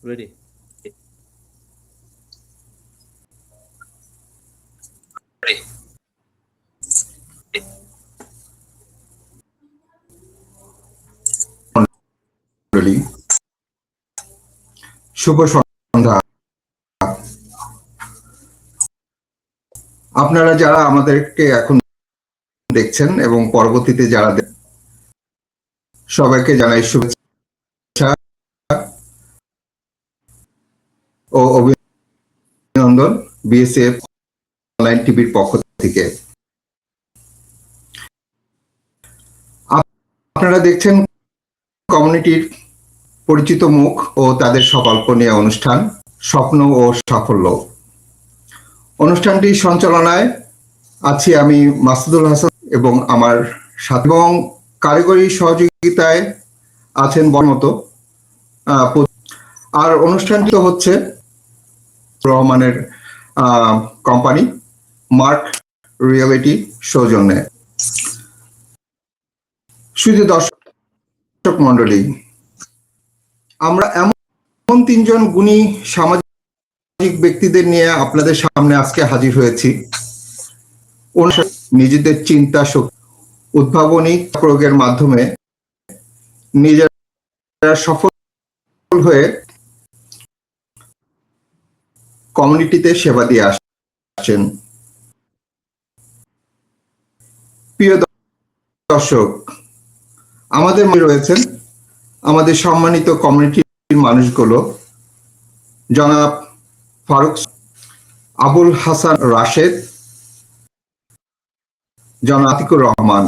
Ready. শুভ সন্ধ্যা। আপনারা যারা আমাদেরকে এখন দেখছেন এবং পরবর্তীতে যারা সবাইকে জানাই শুভেচ্ছা ও অভিনন্দন বিএসএফ অনলাইন টিভির পক্ষ থেকে। আপনারা দেখছেন কমিউনিটির পরিচিত মুখ ও তাদের স্বল্প নিয়ে অনুষ্ঠান স্বপ্ন ও সাফল্য। অনুষ্ঠানটি সঞ্চালনায় আছি আমি মাসুদুল হাসান এবং আমার সাথে এবং কারিগরি সহযোগিতায় আছেন বর্মত। আর অনুষ্ঠানটি তো হচ্ছে রহমানের কোম্পানি মার্ক রিয়েলিটি সৌজন্যে। শুধু দর্শক মন্ডলী, আমরা এমন তিনজন গুণী সামাজিক ব্যক্তিদের নিয়ে আপনাদের সামনে আজকে হাজির হয়েছি। নিজেদের চিন্তা শক্তি উদ্ভাবনী প্রয়োগের মাধ্যমে নিজেরা সফল হয়ে কমিউনিটিতে সেবা দিয়ে আসছেন। প্রিয় দর্শক, আমাদের মধ্যে রয়েছেন আমাদের সম্মানিত কমিউনিটির মানুষগুলো, জনাব ফারুক, আবুল হাসান রাশেদ, জনাব আতিকুর রহমান।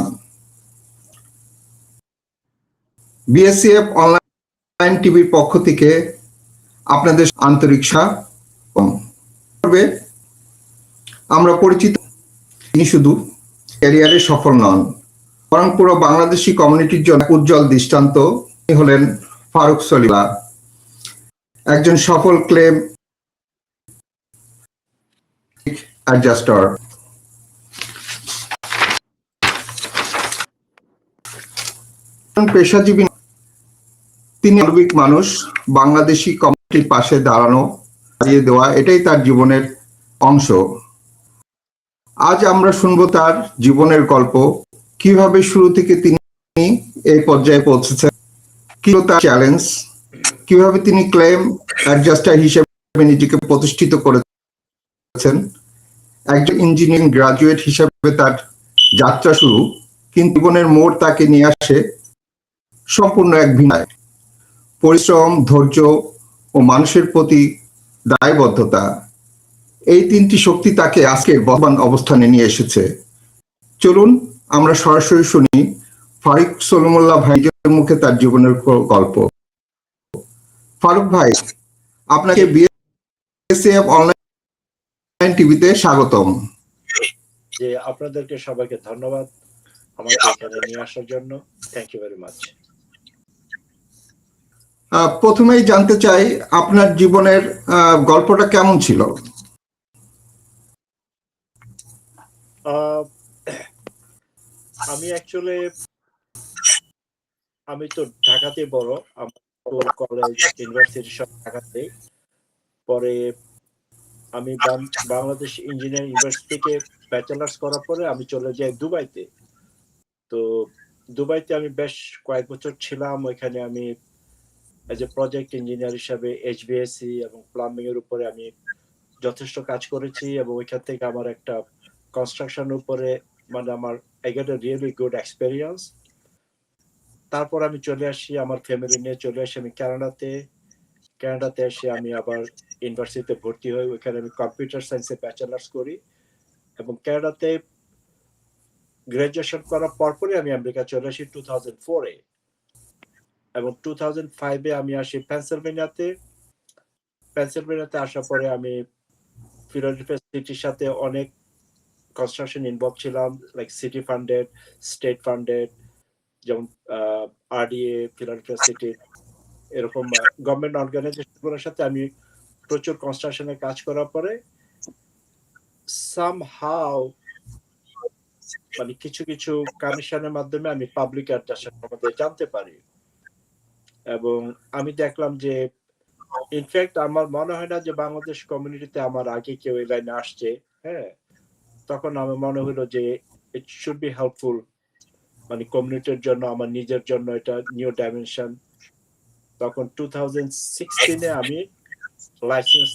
বিএসএফ অনলাইন টিভির পক্ষ থেকে আপনাদের আন্তরিক স্বাগত। আমরা পরিচিত, তিনি শুধু ক্যারিয়ারে সফল নন, বরং পুরো বাংলাদেশি কমিউনিটির জন্য উজ্জ্বল দৃষ্টান্ত। তিনি হলেন ফারুক সলিমা, একজন সফল ক্লেম অ্যাডজাস্টার। পেশাজীবী, তিনি মানবিক মানুষ। বাংলাদেশি কমিউনিটির পাশে দাঁড়িয়ে দেওয়া এটাই তার জীবনের অংশ। আজ আমরা শুনবো তার জীবনের গল্প, কিভাবে শুরু থেকে তিনি এই পর্যায়ে পৌঁছেছেন, কি তার চ্যালেঞ্জ, কিভাবে তিনি ক্লেম অ্যাডজাস্টার হিসেবে নিজেকে প্রতিষ্ঠিত করেছেন। একজন ইঞ্জিনিয়ারিং গ্রাজুয়েট হিসেবে তার যাত্রা শুরু, কিন্তু জীবনের মোড় তাকে নিয়ে আসে সম্পূর্ণ এক ভিন্ন পরিশ্রম, ধৈর্য ও মানুষের প্রতি দায়বদ্ধতা। এই তিনটি শক্তি তাকে আজকের বর্তমান অবস্থানে নিয়ে এসেছে। চলুন আমরা সরাসরি শুনি ফারুক সলিমুল্লাহ ভাইয়ের মুখে তার জীবনের গল্প। ফারুক ভাই, আপনাকে বিএসএফ অনলাইন টিভিতে স্বাগতম। যে আপনাদেরকে সবাইকে ধন্যবাদ আমাকে এখানে নিয়ে আসার জন্য। Thank you very much. প্রথমেই জানতে চাই আপনার জীবনের গল্পটা কেমন ছিল? আমি অ্যাকচুয়ালি আমি তো ঢাকাতে বড়, আমার কলেজ ইউনিভার্সিটি সব ঢাকাতে। পরে আমি বাংলাদেশ ইঞ্জিনিয়ারিং ইউনিভার্সিটি থেকে ব্যাচেলার্স করার পরে আমি চলে যাই দুবাইতে। তো দুবাইতে আমি বেশ কয়েক বছর ছিলাম। ওইখানে আমি এজ এ প্রজেক্ট ইঞ্জিনিয়ার হিসাবে এইচভিএসি এবং প্লাম্বিং এর উপরে আমি যথেষ্ট কাজ করেছি, এবং ওইখান থেকে আমার একটা কনস্ট্রাকশন উপরে মানে আমার I got a really good experience. তারপর আমি চলে আসি, আমার ফ্যামিলি নিয়ে চলে আসি আমি কানাডাতে এসে আমি আবার ইউনিভার্সিটিতে ভর্তি হই। ওইখানে আমি কম্পিউটার সায়েন্সে ব্যাচেলার্স করি, এবং কানাডাতে গ্রাজুয়েশন করার পরপরই আমি আমেরিকা চলে আসি 2004-এ, এবং 2005-এ আমি আসি পেনসিলভেনিয়াতে আসার পরে আমি ফিলাডেলফিয়া সিটির সাথে অনেক কনস্ট্রাকশন ইনভলভ ছিলাম, like city funded, state funded, যেমন আরডিএ, ফিলাডেলফিয়া সিটি, এরকম গভর্নমেন্ট অর্গানাইজেশনগুলোর সাথে আমি প্রচুর কনস্ট্রাকশনে কাজ করার পরে সামহাউ মানে কিছু কিছু কানেকশনের মাধ্যমে আমি পাবলিক অ্যাডজাস্টার সম্বন্ধে জানতে পারি, এবং আমি দেখলাম যে ইনফ্যাক্ট আমার মনে হয় না যে বাংলাদেশ কমিউনিটিতে আমার আগে কেউ এই লাইনে আসছে। হ্যাঁ, তখন আমার মনে হলো যে ইট শুড বি হেল্পফুল, মানে কমিউনিটির জন্য, আমার নিজের জন্য এটা নিউ ডাইমেনশন। তখন 2016-এ আমি লাইসেন্স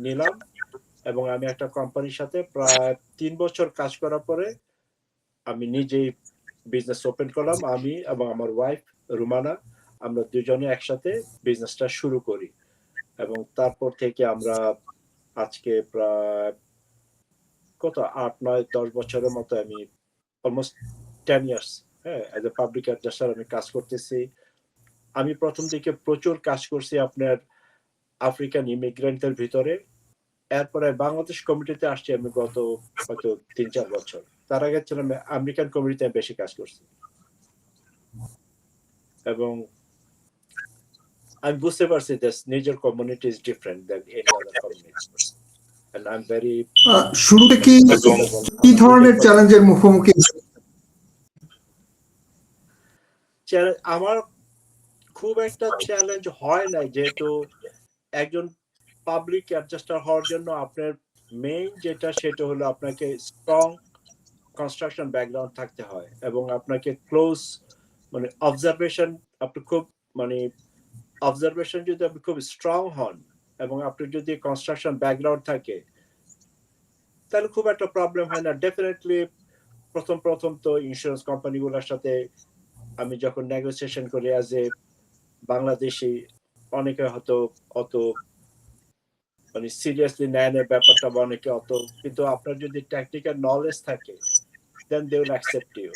নিলাম এবং আমি একটা কোম্পানির সাথে প্রায় 3 বছর কাজ করার পরে আমি নিজেই বিজনেস ওপেন করলাম। আমি এবং আমার ওয়াইফ রুমানা, আমরা দুজনে একসাথে বিজনেসটা শুরু করি এবং তারপর থেকে আমরা আজকে প্রায় কত 8, 9, 10 বছরের মতো, আমি অলমোস্ট 10 ইয়ার্স, হ্যাঁ, এজ এ পাবলিক অ্যাড্রেসার আমি কাজ করতেছি। আমি প্রথম দিকে প্রচুর কাজ করছি আপনার আফ্রিকান ইমিগ্রেন্টদের ভিতরে। এরপরে বাংলাদেশ কমিউনিটিতে আসছি আমি গত হয়তো 3-4 বছর। তার আগে ছিলাম আমেরিকান কমিউনিটিতে বেশি কাজ করছি এবং আমি বুঝতে পারছি যে নিজের community is different than any other community, and I am very শুরুতে কি ধরনের চ্যালেঞ্জের মুখোমুখি? আমার খুব একটা চ্যালেঞ্জ হয় নাই, যেহেতু একজন পাবলিক অ্যাডজাস্টার হওয়ার জন্য আপনার মেইন যেটা সেটা হলো আপনাকে স্ট্রং কনস্ট্রাকশন ব্যাকগ্রাউন্ড থাকতে হয় এবং আপনাকে ক্লোজ মানে অবজারভেশন, আপনি খুব মানে অবজারভেশন যদি আপনি খুব স্ট্রং হন এবং আপনি যদি কনস্ট্রাকশন ব্যাকগ্রাউন্ড থাকে তাহলে খুব একটা প্রবলেম হয় না। ডেফিনেটলি প্রথম প্রথম তো ইন্স্যুরেন্স কোম্পানিগুলোর সাথে আমি যখন নেগোসিয়েশন করি অ্যাজ এ বাংলাদেশি, অনেকে হয়তো অত মানে সিরিয়াসলি নেয় না ব্যাপারটা, বা অনেকে অত, কিন্তু আপনার যদি টেকনিক্যাল নলেজ থাকে দেন দে উইল অ্যাকসেপ্ট ইউ।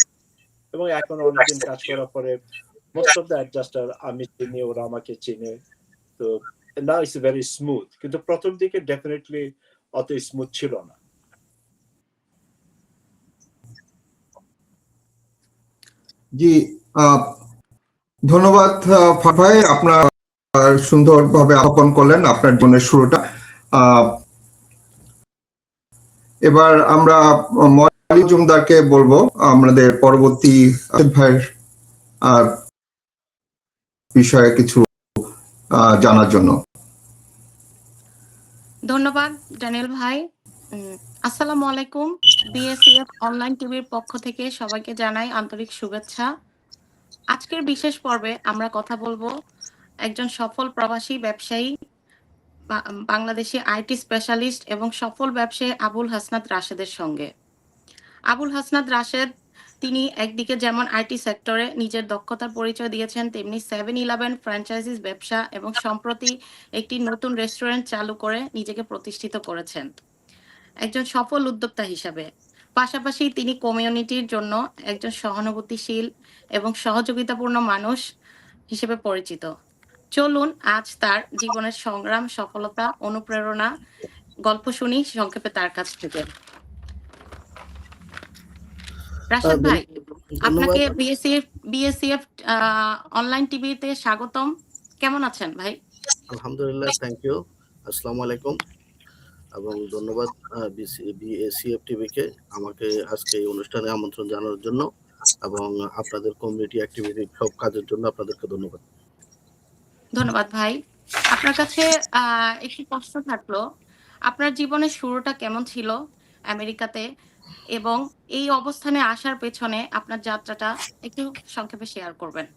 এবং এখন অনেকদিন কাজ করার পরে মোস্ট অফ দ্য অ্যাডজাস্টার আমি চিনি, ওরা আমাকে চিনে, তো নাও ইটস ভেরি স্মুথ। কিন্তু প্রথম দিকে ডেফিনেটলি অত স্মুথ ছিল না। জি, ধন্যবাদ ভাই, আপনার সুন্দরভাবে আহ্বান করলেন আপনার জীবনের শুরুটা। এবার আমরা মজুমদারকে বলবো আমাদের পরবর্তী ভাইয়ের বিষয়ে কিছু জানার জন্য। ধন্যবাদ ড্যানিয়েল ভাই। আসসালামু আলাইকুম। বিএসইএফ অনলাইন টিভির পক্ষ থেকে সবাইকে জানাই আন্তরিক শুভেচ্ছা। আজকের বিশেষ পর্বে আমরা কথা বলবো একজন সফল প্রবাসী ব্যবসায়ী, বাংলাদেশি আইটি স্পেশালিস্ট এবং সফল ব্যবসায়ী আবুল হাসনাত রাশেদের সঙ্গে। আবুল হাসনাত রাশেদ তিনি একদিকে যেমন আইটি সেক্টরে নিজের দক্ষতার পরিচয় দিয়েছেন, তেমনি 7-11 ফ্র্যাঞ্চাইজিস ব্যবসা এবং সম্প্রতি একটি নতুন রেস্টুরেন্ট চালু করে নিজেকে প্রতিষ্ঠিত করেছেন একজন সফল উদ্যোক্তা হিসাবে। পাশাপাশি তিনি কমিউনিটির জন্য একজন সহানুভূতিশীল এবং সহযোগিতাপূর্ণ মানুষ হিসেবে পরিচিত। চলুন আজ তার জীবনের সংগ্রাম, সফলতা, অনুপ্রেরণা গল্প শুনি সংক্ষেপে তার কাছ থেকে। রাশেদ ভাই, আপনাকে বিএসইএফ অনলাইন টিভিতে স্বাগতম। কেমন আছেন ভাই? আলহামদুলিল্লাহ, থ্যাংক ইউ। আসসালামু আলাইকুম এবং ধন্যবাদ বিএসইএফ টিভিকে আমাকে আজকে এই অনুষ্ঠানে আমন্ত্রণ জানানোর জন্য এবং আপনাদের কমিউনিটি অ্যাক্টিভিটি সব কাজের জন্য আপনাদেরকে ধন্যবাদ। ধন্যবাদ ভাই। আপনার কাছে একটি প্রশ্ন থাকলো, আপনার জীবনের শুরুটা কেমন ছিল আমেরিকাতে এবং এই অবস্থানে আসার পেছনে আপনার যাত্রাটা একটু সংক্ষেপে শেয়ার করবেন।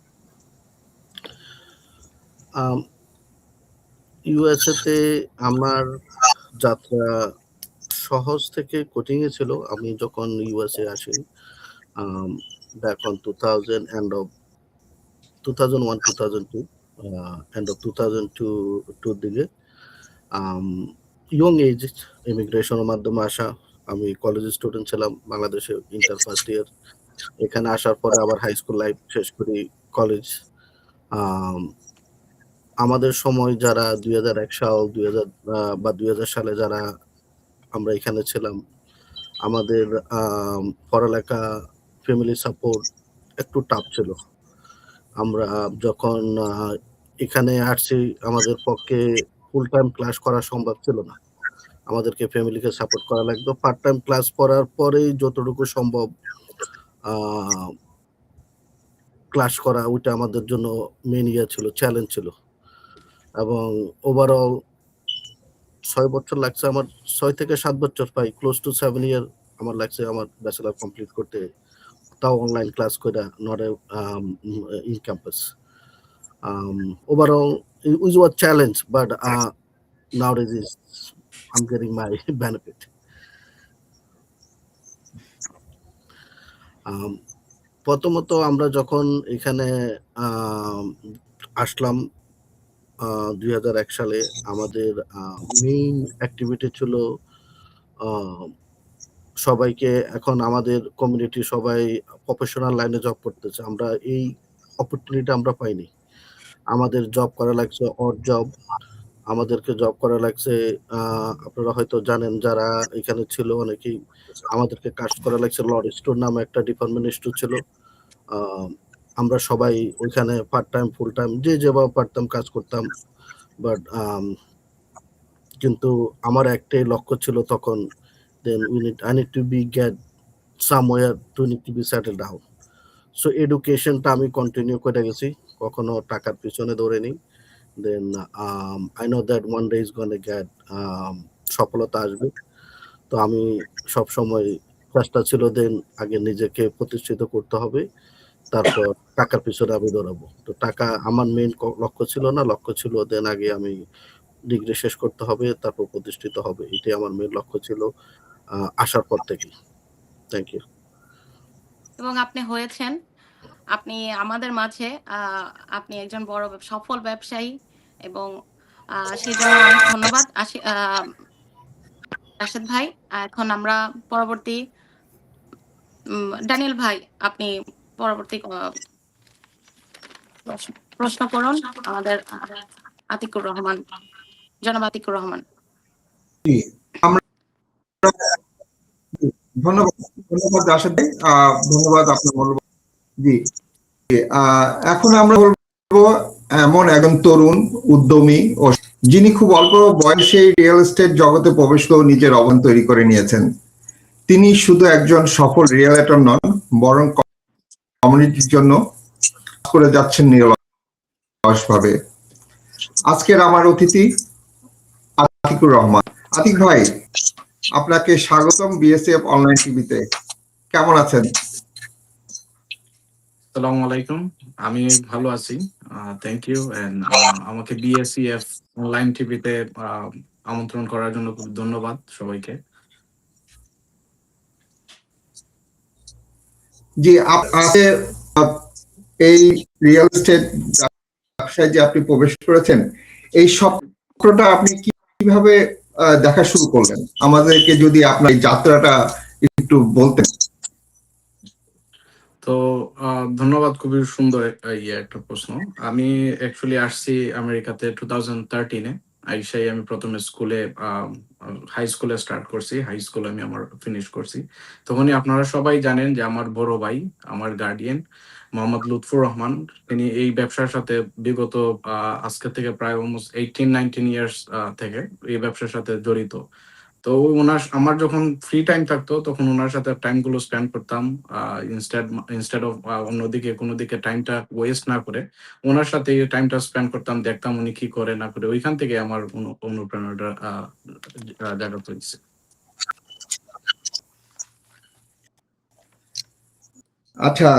ইউএসএ তে আমার যাত্রা সহজ থেকে কঠিন ছিল। আমি যখন ইউএসএ আসি back on 2000 end of 2001 2002 end of 2002 দিকে ইয়ং এজ ইমিগ্রেশনের মাধ্যমে আসা। আমি কলেজ স্টুডেন্ট ছিলাম বাংলাদেশে, ইন্টার ফার্স্ট ইয়ার। এখানে আসার পরে আবার হাই স্কুল লাইফ শেষ করি, কলেজ। আমাদের সময় যারা 2001 সাল 2000 বা 2000 সালে যারা আমরা এখানে ছিলাম, আমাদের পড়ালেখা, ফ্যামিলি সাপোর্ট একটু টাফ ছিল। আমরা যখন এখানে আসছি আমাদের পক্ষে ফুল টাইম ক্লাস করা সম্ভব ছিল না। আমাদেরকে ফ্যামিলিকে সাপোর্ট করা লাগতো। পার্ট টাইম ক্লাস করার পরেই যতটুকু সম্ভব ক্লাস করা, ওইটা আমাদের জন্য মেন ইয়ে ছিল, চ্যালেঞ্জ ছিল। এবং ওভারঅল 6 বছর লাগছে আমার, 6 থেকে 7 বছর প্রায় ক্লোজ টু 7 ইয়ার আমার লাগছে আমার ব্যাচেলর কমপ্লিট করতে, তাও অনলাইন ক্লাস করে, not in campus. Overall it was a challenge, but nowadays I'm getting my benefit. প্রথমত আমরা যখন এখানে আসলাম 2001 সালে, আমাদের মেইন অ্যাক্টিভিটি ছিল সবাইকে, এখন আমাদের কমিউনিটি সবাই প্রফেশনাল লাইনে জব করতেছে, আমরা এই অপরচুনিটি আমরা পাইনি। আমাদের জব করা লাগছে অড জব, আমাদেরকে জব করা লাগছে, আপনারা হয়তো জানেন যারা এখানে ছিল অনেকেই, আমাদেরকে কাজ করা লাগছে লড স্টোর নামে একটা ডিপার্টমেন্ট স্টোর ছিল। আমরা সবাই ওইখানে পার্ট টাইম ফুল টাইম যে যেভাবে পারতাম কাজ করতাম, বাট কিন্তু আমার একটাই লক্ষ্য ছিল তখন, দেন I need to be get somewhere to need to be settled down. So এডুকেশনটা আমি কন্টিনিউ করে গেছি, কখনো টাকার পিছনে দৌড়েনি। Then I know that one day is gonna get, সফলতা আসবে। তো আমি সবসময় চেষ্টা ছিল দেন আগে নিজেকে প্রতিষ্ঠিত করতে হবে, তারপর টাকার পিছনে আমি দৌড়াবো। তো টাকা আমার মেইন লক্ষ্য ছিল না, লক্ষ্য ছিল দেন আগে আমি ডিগ্রি শেষ করতে হবে, তারপর প্রতিষ্ঠিত হবে, এটাই আমার মেইন লক্ষ্য ছিল আসার পর থেকে। Thank you. এবং আপনি হয়েছেন, আপনি আমাদের মাঝে আপনি একজন বড় সফল ব্যবসায়ী, এবং সেই জন্য অনেক ধন্যবাদ রাশেদ ভাই। এখন আমরা পরবর্তী ড্যানিয়েল ভাই, আপনি পরবর্তী প্রশ্ন করুন আমাদের আতিকুর রহমান, জনাব আতিকুর রহমান। আমরা ধন্যবাদ রাশেদ ভাই, ধন্যবাদ আপনার মূল্যবান। জি, এখন আমরা বলবো এমন একজন তরুণ উদ্যমী ও যিনি খুব অল্প বয়সে রিয়েল এস্টেট জগতে প্রবেশ করে নিজের অবস্থান তৈরি করে নিয়েছেন। তিনি শুধু একজন সফল রিয়েলটর নন, বরং কমিউনিটির জন্য করে যাচ্ছেন নিরলসভাবে। আজকের আমার অতিথি আতিকুর রহমান। আতিক ভাই, আপনাকে স্বাগতম বিএসএফ অনলাইন টিভিতে। কেমন আছেন? আসসালামু আলাইকুম, আমি ভালো আছি, থ্যাংক ইউ। এন্ড আমাকে বিএসইএফ অনলাইন টিভিতে আমন্ত্রণ করার জন্য খুব ধন্যবাদ সবাইকে। জি, এই রিয়েল এস্টেট ব্যবসায় যে আপনি প্রবেশ করেছেন, এই সবটা আপনি কিভাবে দেখা শুরু করলেন? আমাদেরকে যদি আপনার এই যাত্রাটা একটু বলতেন। তো ধন্যবাদ, খুবই সুন্দর একটা প্রশ্ন। আমি অ্যাকচুয়ালি আসছি আমেরিকাতে 2013-এ। আইসাই আমি প্রথমে স্কুলে, হাই স্কুলে স্টার্ট করছি, হাই স্কুল আমি আমার ফিনিশ করছি। তখনই আপনারা সবাই জানেন যে আমার বড় ভাই, আমার গার্ডিয়ান মোহাম্মদ লুৎফুর রহমান, তিনি এই ব্যবসার সাথে বিগত আজকে থেকে প্রায় অলমোস্ট 18-19 ইয়ার্স থেকে এই ব্যবসার সাথে জড়িত। তো আমার যখন ফ্রি টাইম থাকতো তখন ওনার সাথে টাইম গুলো স্পেন্ড করতাম, ইনস্টেড অফ অন্যদিকে কোনো দিকে টাইমটা ওয়েস্ট না করে ওনার সাথে টাইমটা স্পেন্ড করতাম, দেখতাম উনি কি করে না করে। ওইখান থেকে আমার অনুপ্রেরণাটা জাগ্রত হয়েছে। আচ্ছা,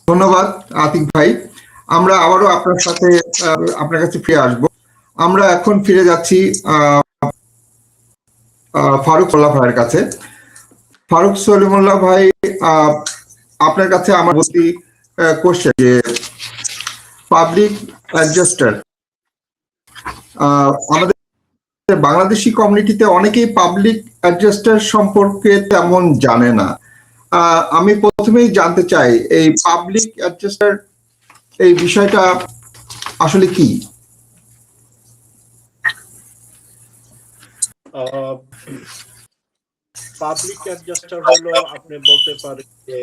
ধন্যবাদ আতিক ভাই। আমরা আবারও আপনার কাছে ফিরে আসবো। আমরা এখন ফিরে যাচ্ছি ফারুক সলিমুল্লাহ ভাইয়ের কাছে। ফারুক সলিমুল্লাহ ভাই, আপনার কাছে আমার কোশ্চেন যে পাবলিক অ্যাডজাস্টার, আমাদের বাংলাদেশি কমিউনিটিতে অনেকেই পাবলিক অ্যাডজাস্টার সম্পর্কে তেমন জানে না। আমি প্রথমেই জানতে চাই এই পাবলিক অ্যাডজাস্টার এই বিষয়টা আসলে কি? পাবলিক অ্যাডজাস্টার হলো, আপনি বলতে পারেন যে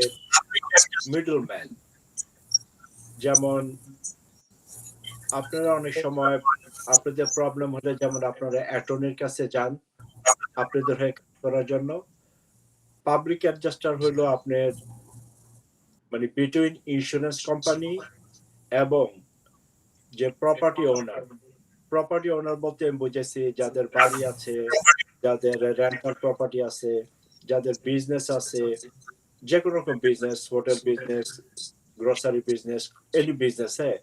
মিডলম্যান। যেমন আপনারা অনেক সময় আপনাদের প্রবলেম হলে, যেমন আপনারা অ্যাটর্নির কাছে যান আপনাদের হয়ে কাজ করার জন্য, পাবলিক অ্যাডজাস্টার হলো আপনার মানে বিটুইন ইন্স্যুরেন্স কোম্পানি এবং যে প্রপার্টি ওনার বলতে আমি বুঝেছি যাদের বাড়ি আছে, যাদের রেন্টাল প্রপার্টি আছে, যাদের বিজনেস আছে, যে কোনো রকম business, hotel business, grocery business, any business, হ্যাঁ,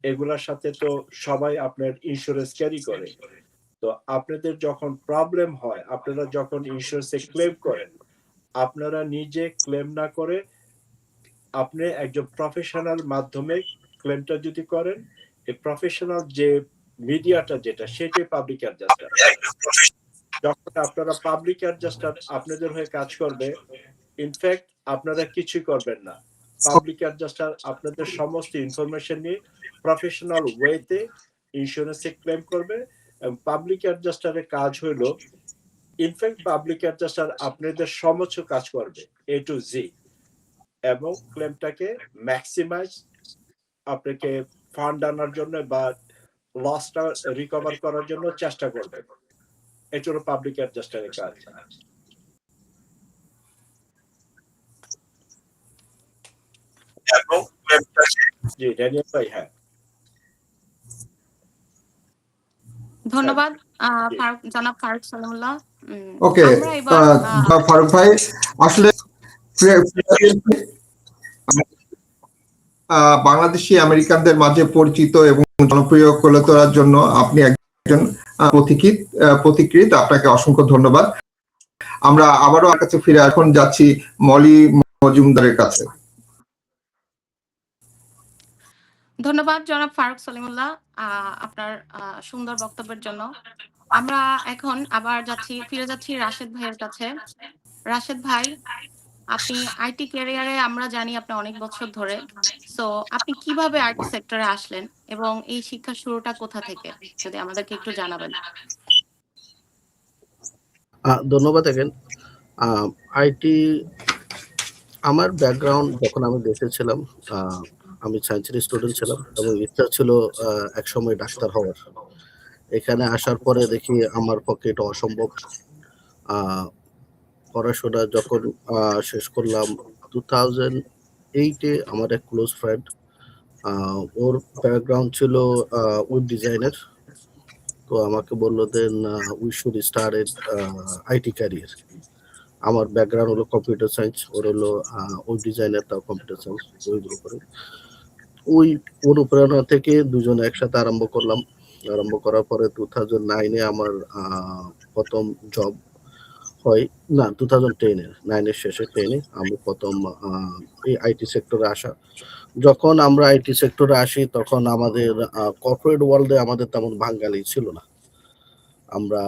এগুলোর সাথে তো সবাই আপনার ইন্স্যুরেন্স ক্যারি করে। তো আপনাদের যখন প্রবলেম হয়, আপনারা যখন ইন্স্যুরেন্সে ক্লেম করেন, আপনারা নিজে ক্লেম না করে আপনি একজন প্রফেশনাল মাধ্যমে ক্লেমটা যদি করেন, এই প্রফেশনাল যে মিডিয়াটা যেটা, সেটাই পাবলিক অ্যাডজাস্টার। যখন আপনারা পাবলিক অ্যাডজাস্টার আপনাদের হয়ে কাজ করবে, ইনফ্যাক্ট আপনারা কিছুই করবেন না, পাবলিক অ্যাডজাস্টার আপনাদের সমস্ত ইনফরমেশন নিয়ে প্রফেশনাল ওয়েতে ইন্স্যুরেন্সে ক্লেম করবে। এবং পাবলিক অ্যাডজাস্টারের কাজ হইল, ইনফ্যাক্ট পাবলিক অ্যাডজাস্টার আপনাদের সমস্ত কাজ করবে A to Z, এবং ক্লেমটাকে ম্যাক্সিমাইজ আপনাকে ফান্ড আনার জন্য বা লসটা রিকভার করার জন্য চেষ্টা করবে। এটা হলো পাবলিক অ্যাডজাস্টারের কাজ। জি ড্যানিয়েল ভাই, হ্যাঁ ধন্যবাদ জনাব ফারুক সলিমুল্লাহ। ওকে, আমরা এবার ফারুক ভাই, আসলে বাংলাদেশি আমেরিকানদের মাঝে পরিচিত এবং জনপ্রিয় করে তোলার জন্য আপনি একজন পথিকৃৎ। আপনাকে অসংখ্য ধন্যবাদ। আমরা আবারও আপনার কাছে ফিরে এখন যাচ্ছি মলি মজুমদারের কাছে। ধন্যবাদ জনাব ফারুক সলিমুল্লাহ আপনার সুন্দর বক্তব্যের জন্য। আমরা এখন আবার ফিরে যাচ্ছি রাশেদ ভাইয়ের কাছে। রাশেদ ভাই, আপনি আইটি ক্যারিয়ারে আমরা জানি আপনি অনেক বছর ধরে, সো আপনি কিভাবে আইটি সেক্টরে আসলেন এবং এই শিক্ষার শুরুটা কোথা থেকে, যদি আমাদেরকে একটু জানাবেন। ধন্যবাদ। দেখেন, আইটি আমার ব্যাকগ্রাউন্ড, যখন আমি দেশে ছিলাম আমি সায়েন্সের স্টুডেন্ট ছিলাম এবং ইচ্ছা ছিল একসময় ডাক্তার হওয়ার। এখানে আসার পরে দেখি আমার পক্ষে এটা অসম্ভব। পড়াশোনা যখন শেষ করলাম 2008-এ, আমার এক ক্লোজ ফ্রেন্ড, ওর ব্যাকগ্রাউন্ড ছিল ওয়েব ডিজাইনার, তো আমাকে বললো then we should start IT career. আমার ব্যাকগ্রাউন্ড হলো কম্পিউটার সায়েন্স, ওর হলো ওয়েব ডিজাইনার, তাও কম্পিউটার সায়েন্স। ওইগুলো করে ওই অনুপ্রেরণা থেকে দুজনে একসাথে আরম্ভ করলাম। আরম্ভ করার পরে 2009-এ আমার প্রথম জব হয়, না 2010-এর শেষে, 10-এ আমি প্রথম এই আইটি সেক্টরে আসা। যখন আমরা আইটি সেক্টরে আসি তখন আমাদের কর্পোরেট ওয়ার্ল্ডে আমাদের তেমন বাঙালি ছিল না। আমরা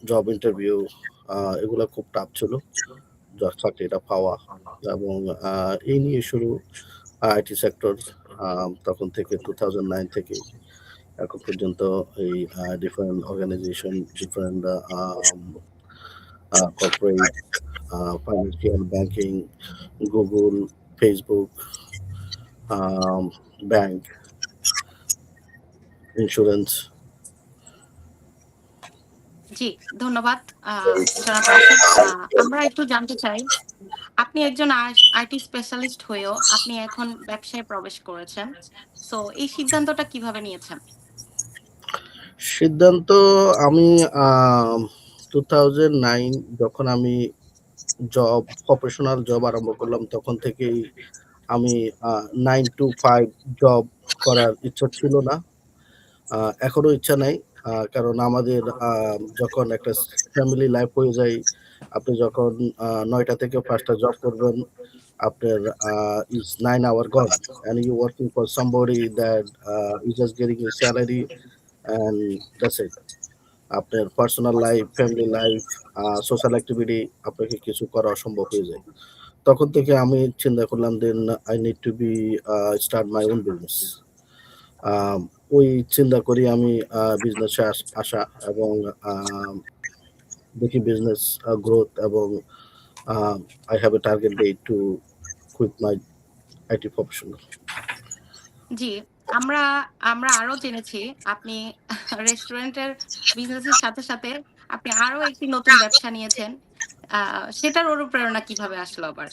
জব ইন্টারভিউ এগুলো খুব টাফ ছিল, চাকরিটা পাওয়া, এবং এই নিয়ে শুরু আইটি সেক্টর। তখন থেকে 2009 থেকে এখন পর্যন্ত এই different organisation, different corporate, financial, banking, Google, Facebook, bank, insurance. জি ধন্যবাদ জনাব রাশেদ। আমরা একটু জানতে চাই, আপনি একজন আইটি স্পেশালিস্ট হয়েও আপনি এখন ব্যবসায় প্রবেশ করেছেন, সো এই সিদ্ধান্তটা কিভাবে নিয়েছেন? সিদ্ধান্ত আমি 2009 যখন আমি প্রফেশনাল জব আরম্ভ করলাম, তখন থেকেই আমি 9 to 5 জব করার ইচ্ছা ছিল না, এখনো ইচ্ছা নাই। কারণ আমাদের যখন একটা ফ্যামিলি লাইফ হয়ে যায়, আপনি যখন 9টা থেকে 5টা জব করবেন, আপনার is 9 hour gone and you working for somebody that is just getting a salary and that's it. আপনার personal life, family life, social activity আপনাকে কিছু করা অসম্ভব হয়ে যায়। তখন থেকে আমি চিন্তা করলাম then I need to be start my own business. ওই চিন্তা করি আমি বিজনেসে আসা এবং দেখি বিজনেস গ্রোথ, এবং I have a target date to quit my IT professional. জি, আমরা আরো জেনেছি আপনি রেস্টুরেন্টের বিজনেসের সাথে সাথে আপনি আরো একটি নতুন ব্যবসা নিয়েছেন। সেটার অনুপ্রেরণা কিভাবে আসলো আবার,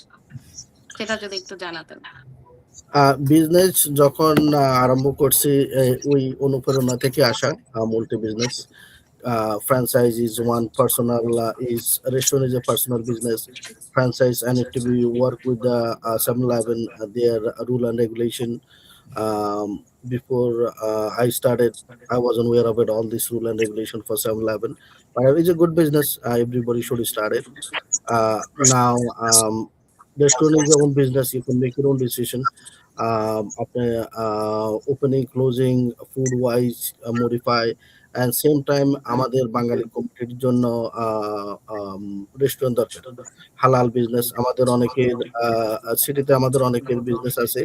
সেটা যদি একটু জানাতেন। বিজনেস যখন আরম্ভ করছি ওই অনুপ্রেরণা থেকে আসা multi business franchise is one personal is restaurant is a personal business franchise and it to be work with the 7-Eleven their rule and regulation before I started I wasn't aware of it all this rule and regulation for 7-Eleven but it's a good business everybody should start it now restaurant is your own business you can make your own decision আপনার opening closing food wise modify and same time আমাদের বাঙালি কমিউনিটির জন্য restaurant দরকার হালাল business আমাদের অনেকের সিটিতে আমাদের অনেকের বিজনেস আছে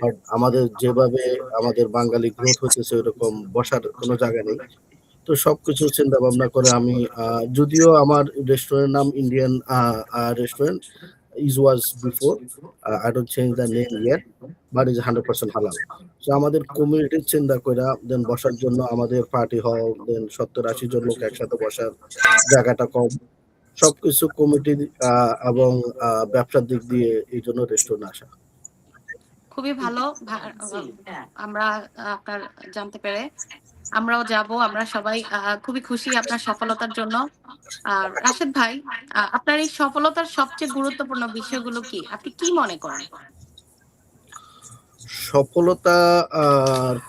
বাট আমাদের যেভাবে আমাদের বাঙালি গ্রোথ হতেছে ওইরকম বসার কোনো জায়গা নেই তো সবকিছু চিন্তা ভাবনা করে আমি যদিও আমার রেস্টুরেন্টের নাম Indian restaurant is was before I don't change the name yet but is 100% halal so আমাদের কমিউনিটির চিন্তা কইরা দেন বসার জন্য আমাদের পার্টি হল দেন 70-80 জন লোক একসাথে বসার জায়গাটা কম সবকিছু কমিটি এবং ব্যবসার দিক দিয়ে এই জন্য রেস্টুরেন্ট আসা খুবই ভালো আমরা আপনার জানতে পেরে আমরাও যাব আমরা সবাই খুবই খুশি আপনার সফলতার জন্য রাশেদ ভাই আপনার এই সফলতার সবচেয়ে গুরুত্বপূর্ণ বিষয়গুলো কি আপনি কি মনে করেন সফলতা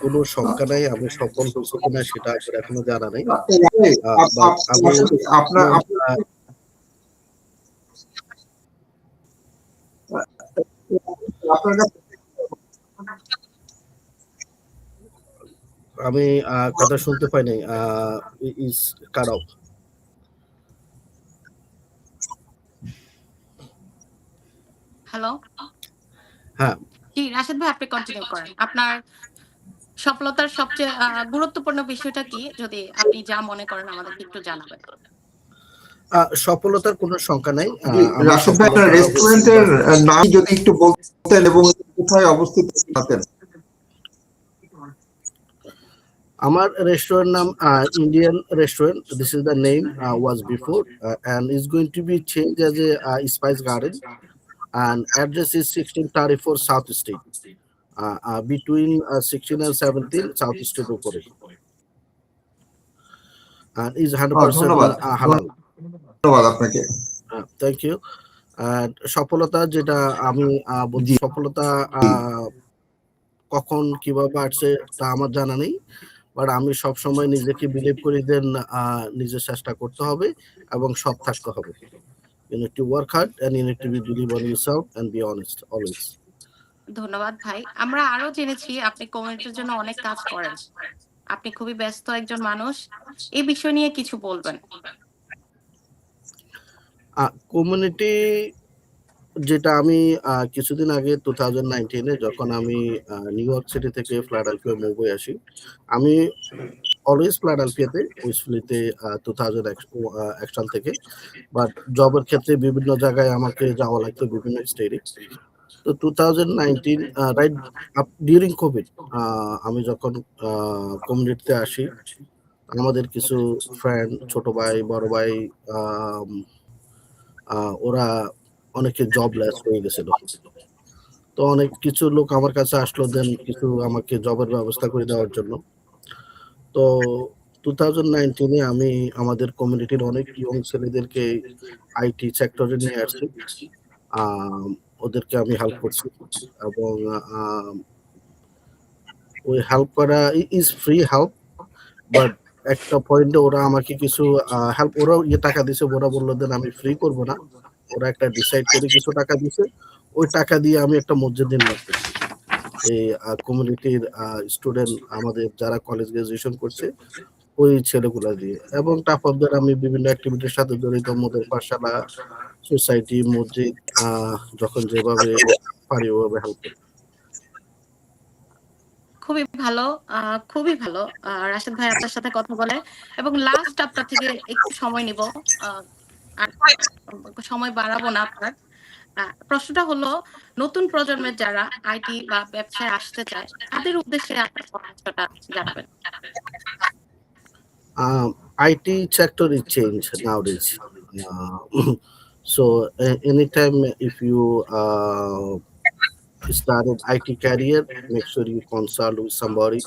কোনো সংখ্যা নাই আমি সফল হয়েছি কিনা সেটা আসলে এখনো জানা নেই আপনার আমি কথা শুনতে পাই নাই ইজ কাট অফ হ্যালো হ্যাঁ জি রাশেদ ভাই আপনি কন্টিনিউ করেন আপনার সফলতার সবচেয়ে গুরুত্বপূর্ণ বিষয়টা কি যদি আপনি যা মনে করেন আমাদেরকে একটু জানাবেন সফলতার কোনো সংখ্যা নাই রাশেদ ভাই আপনার রেস্টুরেন্টের নাম যদি একটু বলতেন এবং কোথায় অবস্থিত আছেন আমার রেস্টুরেন্ট নাম Indian restaurant this is the name was before and is going to be changed as a Spice Garden and address is 1634 South Street between 16 and 17 South Street উপরে and is 100% halal ধন্যবাদ আপনাকে thank you সফলতা যেটা আমি বলছি সফলতা কখন কিভাবে আসছে তা আমার জানা নেই বাট আমি সব সময় নিজেকে বিলিভ করি দেন নিজের চেষ্টা করতে হবে এবং সৎ থাকতে হবে you need to work hard and you need to be believe on yourself and be honest always ধন্যবাদ ভাই আমরা আরো জেনেছি আপনি কমিউনিটির জন্য অনেক কাজ করেন আপনি খুবই ব্যস্ত একজন মানুষ এই বিষয় নিয়ে কিছু বলবেন কমিউনিটি যেটা আমি কিছুদিন আগে 2019 যখন আমি নিউ ইয়র্ক সিটি থেকে ফিলাডেলফিয়া মুভ হয়ে আসি আমি অলওয়েজ ফিলাডেলফিয়াতে উইসফিলিতে 2001 সাল থেকে বাট জবের ক্ষেত্রে বিভিন্ন জায়গায় আমাকে যাওয়া লাগতো বিভিন্ন স্টেটে তো 2019 রাইট ডিউরিং কোভিড আমি যখন কমিউনিটিতে আসি আমাদের কিছু ফ্রেন্ড ছোট ভাই বড় ভাই ওরা অনেকে জবলেস হয়ে গেছিল তো অনেক কিছু লোক আমার কাছে আসলো দেন কিছু আমাকে জবের ব্যবস্থা করে দেওয়ার জন্য তো 2019 আমি আমাদের কমিউনিটির অনেক ইয়ং ছেলেদেরকে আইটি সেক্টরে নিয়ে আসছি ওদেরকে আমি হেল্প করছি এবং ওই হেল্প করা ইজ ফ্রি হেল্প বাট একটা পয়েন্টে ওরা আমাকে কিছু হেল্প ওরা টাকা দিছে ওরা বললো দেন আমি ফ্রি করব না ওরা একটা ডিসাইড করে কিছু টাকা দিছে ওই টাকা দিয়ে আমি একটা মসজিদ নির্মাণ করছি এই কমিউনিটির স্টুডেন্ট আমাদের যারা কলেজ গ্রাজুয়েশন করছে ওই ছেলেগুলা দিয়ে এবং টাফদের আমি বিভিন্ন অ্যাক্টিভিটির সাথে জড়িত মোদের পাঠশালা সোসাইটি মসজিদ যখন যেভাবে পারি ওভাবে হেল্প করি খুবই ভালো রাশেদ ভাই আপনার সাথে কথা বলে এবং লাস্ট আপনার থেকে একটু সময় নিব সময় বাড়াবো না আপনার প্রশ্নটা হলো নতুন প্রজন্মের যারা আইটি বা ব্যবসায় আসতে চায় তাদের উদ্দেশ্যে আপনার পরামর্শটা জানাবেন IT sector is changed nowadays so anytime if you started IT career, make sure you consult with somebody.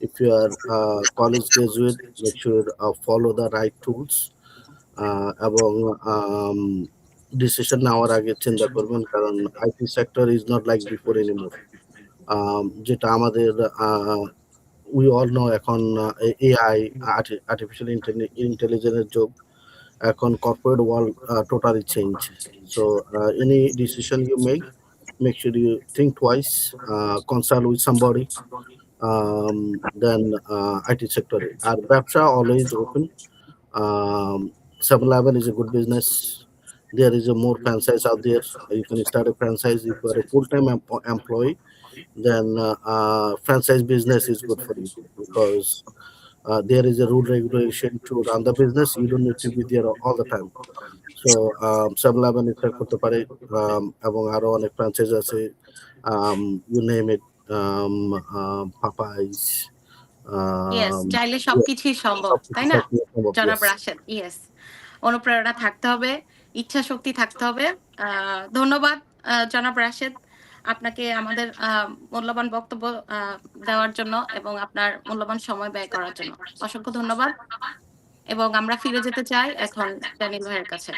If you are college graduate, make sure follow the right tools এবং ডিসিশন নেওয়ার আগে চিন্তা করবেন, কারণ IT sector is not like before anymore. যেটা আমাদের we all know এখন AI artificial ইন্টেলিজেন্সের যুগ, এখন corporate world totally change. So any decision you make sure you think twice, consult with somebody, then IT sector. Our ব্যবসা always open. 7-Eleven is a good business. There is a more franchise out there. You can start a franchise. If you are a full-time employee, then franchise business is good for you, because there is a rule regulation to run the business. You don't need to be there all the time. So 7-Eleven start করতে পারে, এবং আরো অনেক franchise আছে, you name it, Popeyes. Yes, চাইলে সবকিছুই সম্ভব, তাই না জনাব রাশেদ? ইয়েস, অনুপ্রেরণা থাকতে হবে, ইচ্ছা শক্তি থাকতে হবে। ধন্যবাদ জনাব রাশেদ, আপনাকে আমাদের মূল্যবান বক্তব্য দেওয়ার জন্য এবং আপনার মূল্যবান সময় ব্যয় করার জন্য অসংখ্য ধন্যবাদ। এবং আমরা ফিরে যেতে চাই এখন ড্যানিয়েল ভাইয়ের কাছে।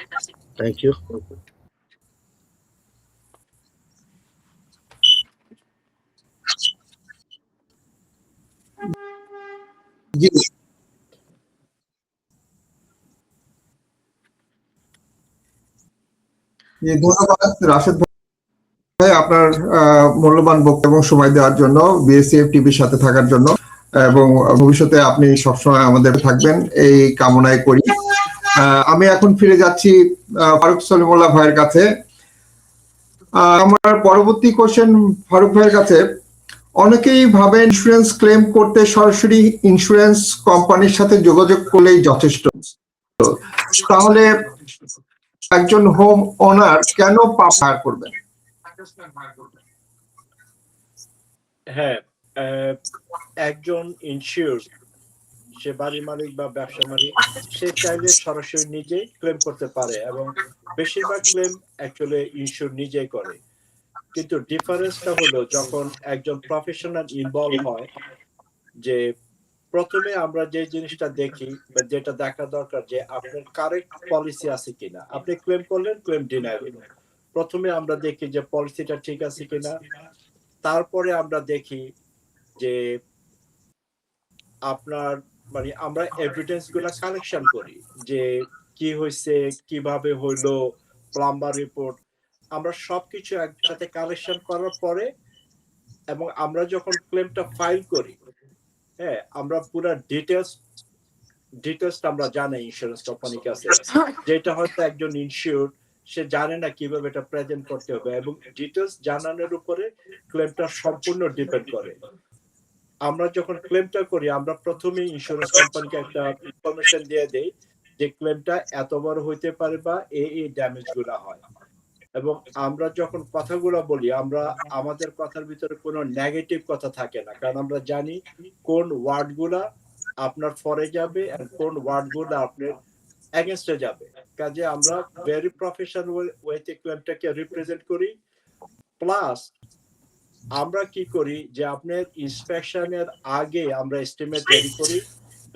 Thank you. জি, ধন্যবাদ রাশেদ ভাই আপনার মূল্যবান বক্তব্য এবং সময় দেওয়ার জন্য, বিএসসিএফ টিভির সাথে থাকার জন্য, এবং ভবিষ্যতে আপনি সবসময় আমাদের থাকবেন এই কামনাই করি। আমি এখন ফিরে যাচ্ছি ফারুক সলিমুল্লাহ ভাইয়ের কাছে। আমার পরবর্তী কোশ্চেন ফারুক ভাইয়ের কাছে। অনেকেই ভাবে ইন্স্যুরেন্স ক্লেম করতে সরাসরি ইন্স্যুরেন্স কোম্পানির সাথে যোগাযোগ করলেই যথেষ্ট, তাহলে একজন হোম ওনার কেন পার করবেন? হ্যাঁ, একজন ইনসিওর্ড, সে বাড়ির মালিক বা ব্যবসা মালিক, সে চাইলে সরাসরি নিজে ক্লেম করতে পারে, এবং বেশিরভাগ ক্লেম অ্যাকচুয়ালি ইনসিওর নিজেই করে। কিন্তু ডিফারেন্সটা হলো যখন একজন প্রফেশনাল ইনভলভ হয়, যে প্রথমে আমরা যে জিনিসটা দেখি বা যেটা দেখা দরকার যে আপনার কারেক্ট পলিসি আছে কিনা। আপনি ক্লেম করলেন, ক্লেম ডিনাই হলো, প্রথমে আমরা দেখি যে পলিসিটা ঠিক আছে কিনা। তারপরে আমরা দেখি যে আপনার মানে আমরা এভিডেন্স গুলা কালেকশন করি, যে কি হয়েছে, কিভাবে হইলো, প্লাম্বার রিপোর্ট, আমরা সবকিছু একসাথে কালেকশন করার পরে, এবং আমরা যখন ক্লেমটা ফাইল করি, হ্যাঁ, আমরা পুরো ডিটেলস আমরা জানাই ইন্স্যুরেন্স কোম্পানির কাছে, যেটা হয়তো একজন ইনসিওর্ড সে জানে না কিভাবে এটা প্রেজেন্ট করতে হবে, এবং ডিটেলস জানানোর উপরে ক্লেমটা সম্পূর্ণ ডিপেন্ড করে। আমরা যখন ক্লেমটা করি, আমরা প্রথমে ইন্স্যুরেন্স কোম্পানিকে একটা ইনফরমেশন দিয়ে দেই যে ক্লেমটা এত বড় হইতে পারে বা এই ড্যামেজ গুলা হয়, এবং আমরা যখন কথাগুলো বলি, আমরা আমাদের কথার ভিতরে কোনো নেগেটিভ কথা থাকে না, কারণ আমরা জানি কোন ওয়ার্ড গুলা আপনার ফরে যাবে আর কোন ওয়ার্ড গুলা আপনার এগেনস্টে যাবে। কাজে আমরা ভেরি প্রফেশনাল ওয়েতে ক্লেমটাকে রিপ্রেজেন্ট করি। প্লাস আমরা কি করি যে আপনার ইন্সপেকশনের আগে আমরা এস্টিমেট তৈরি করি,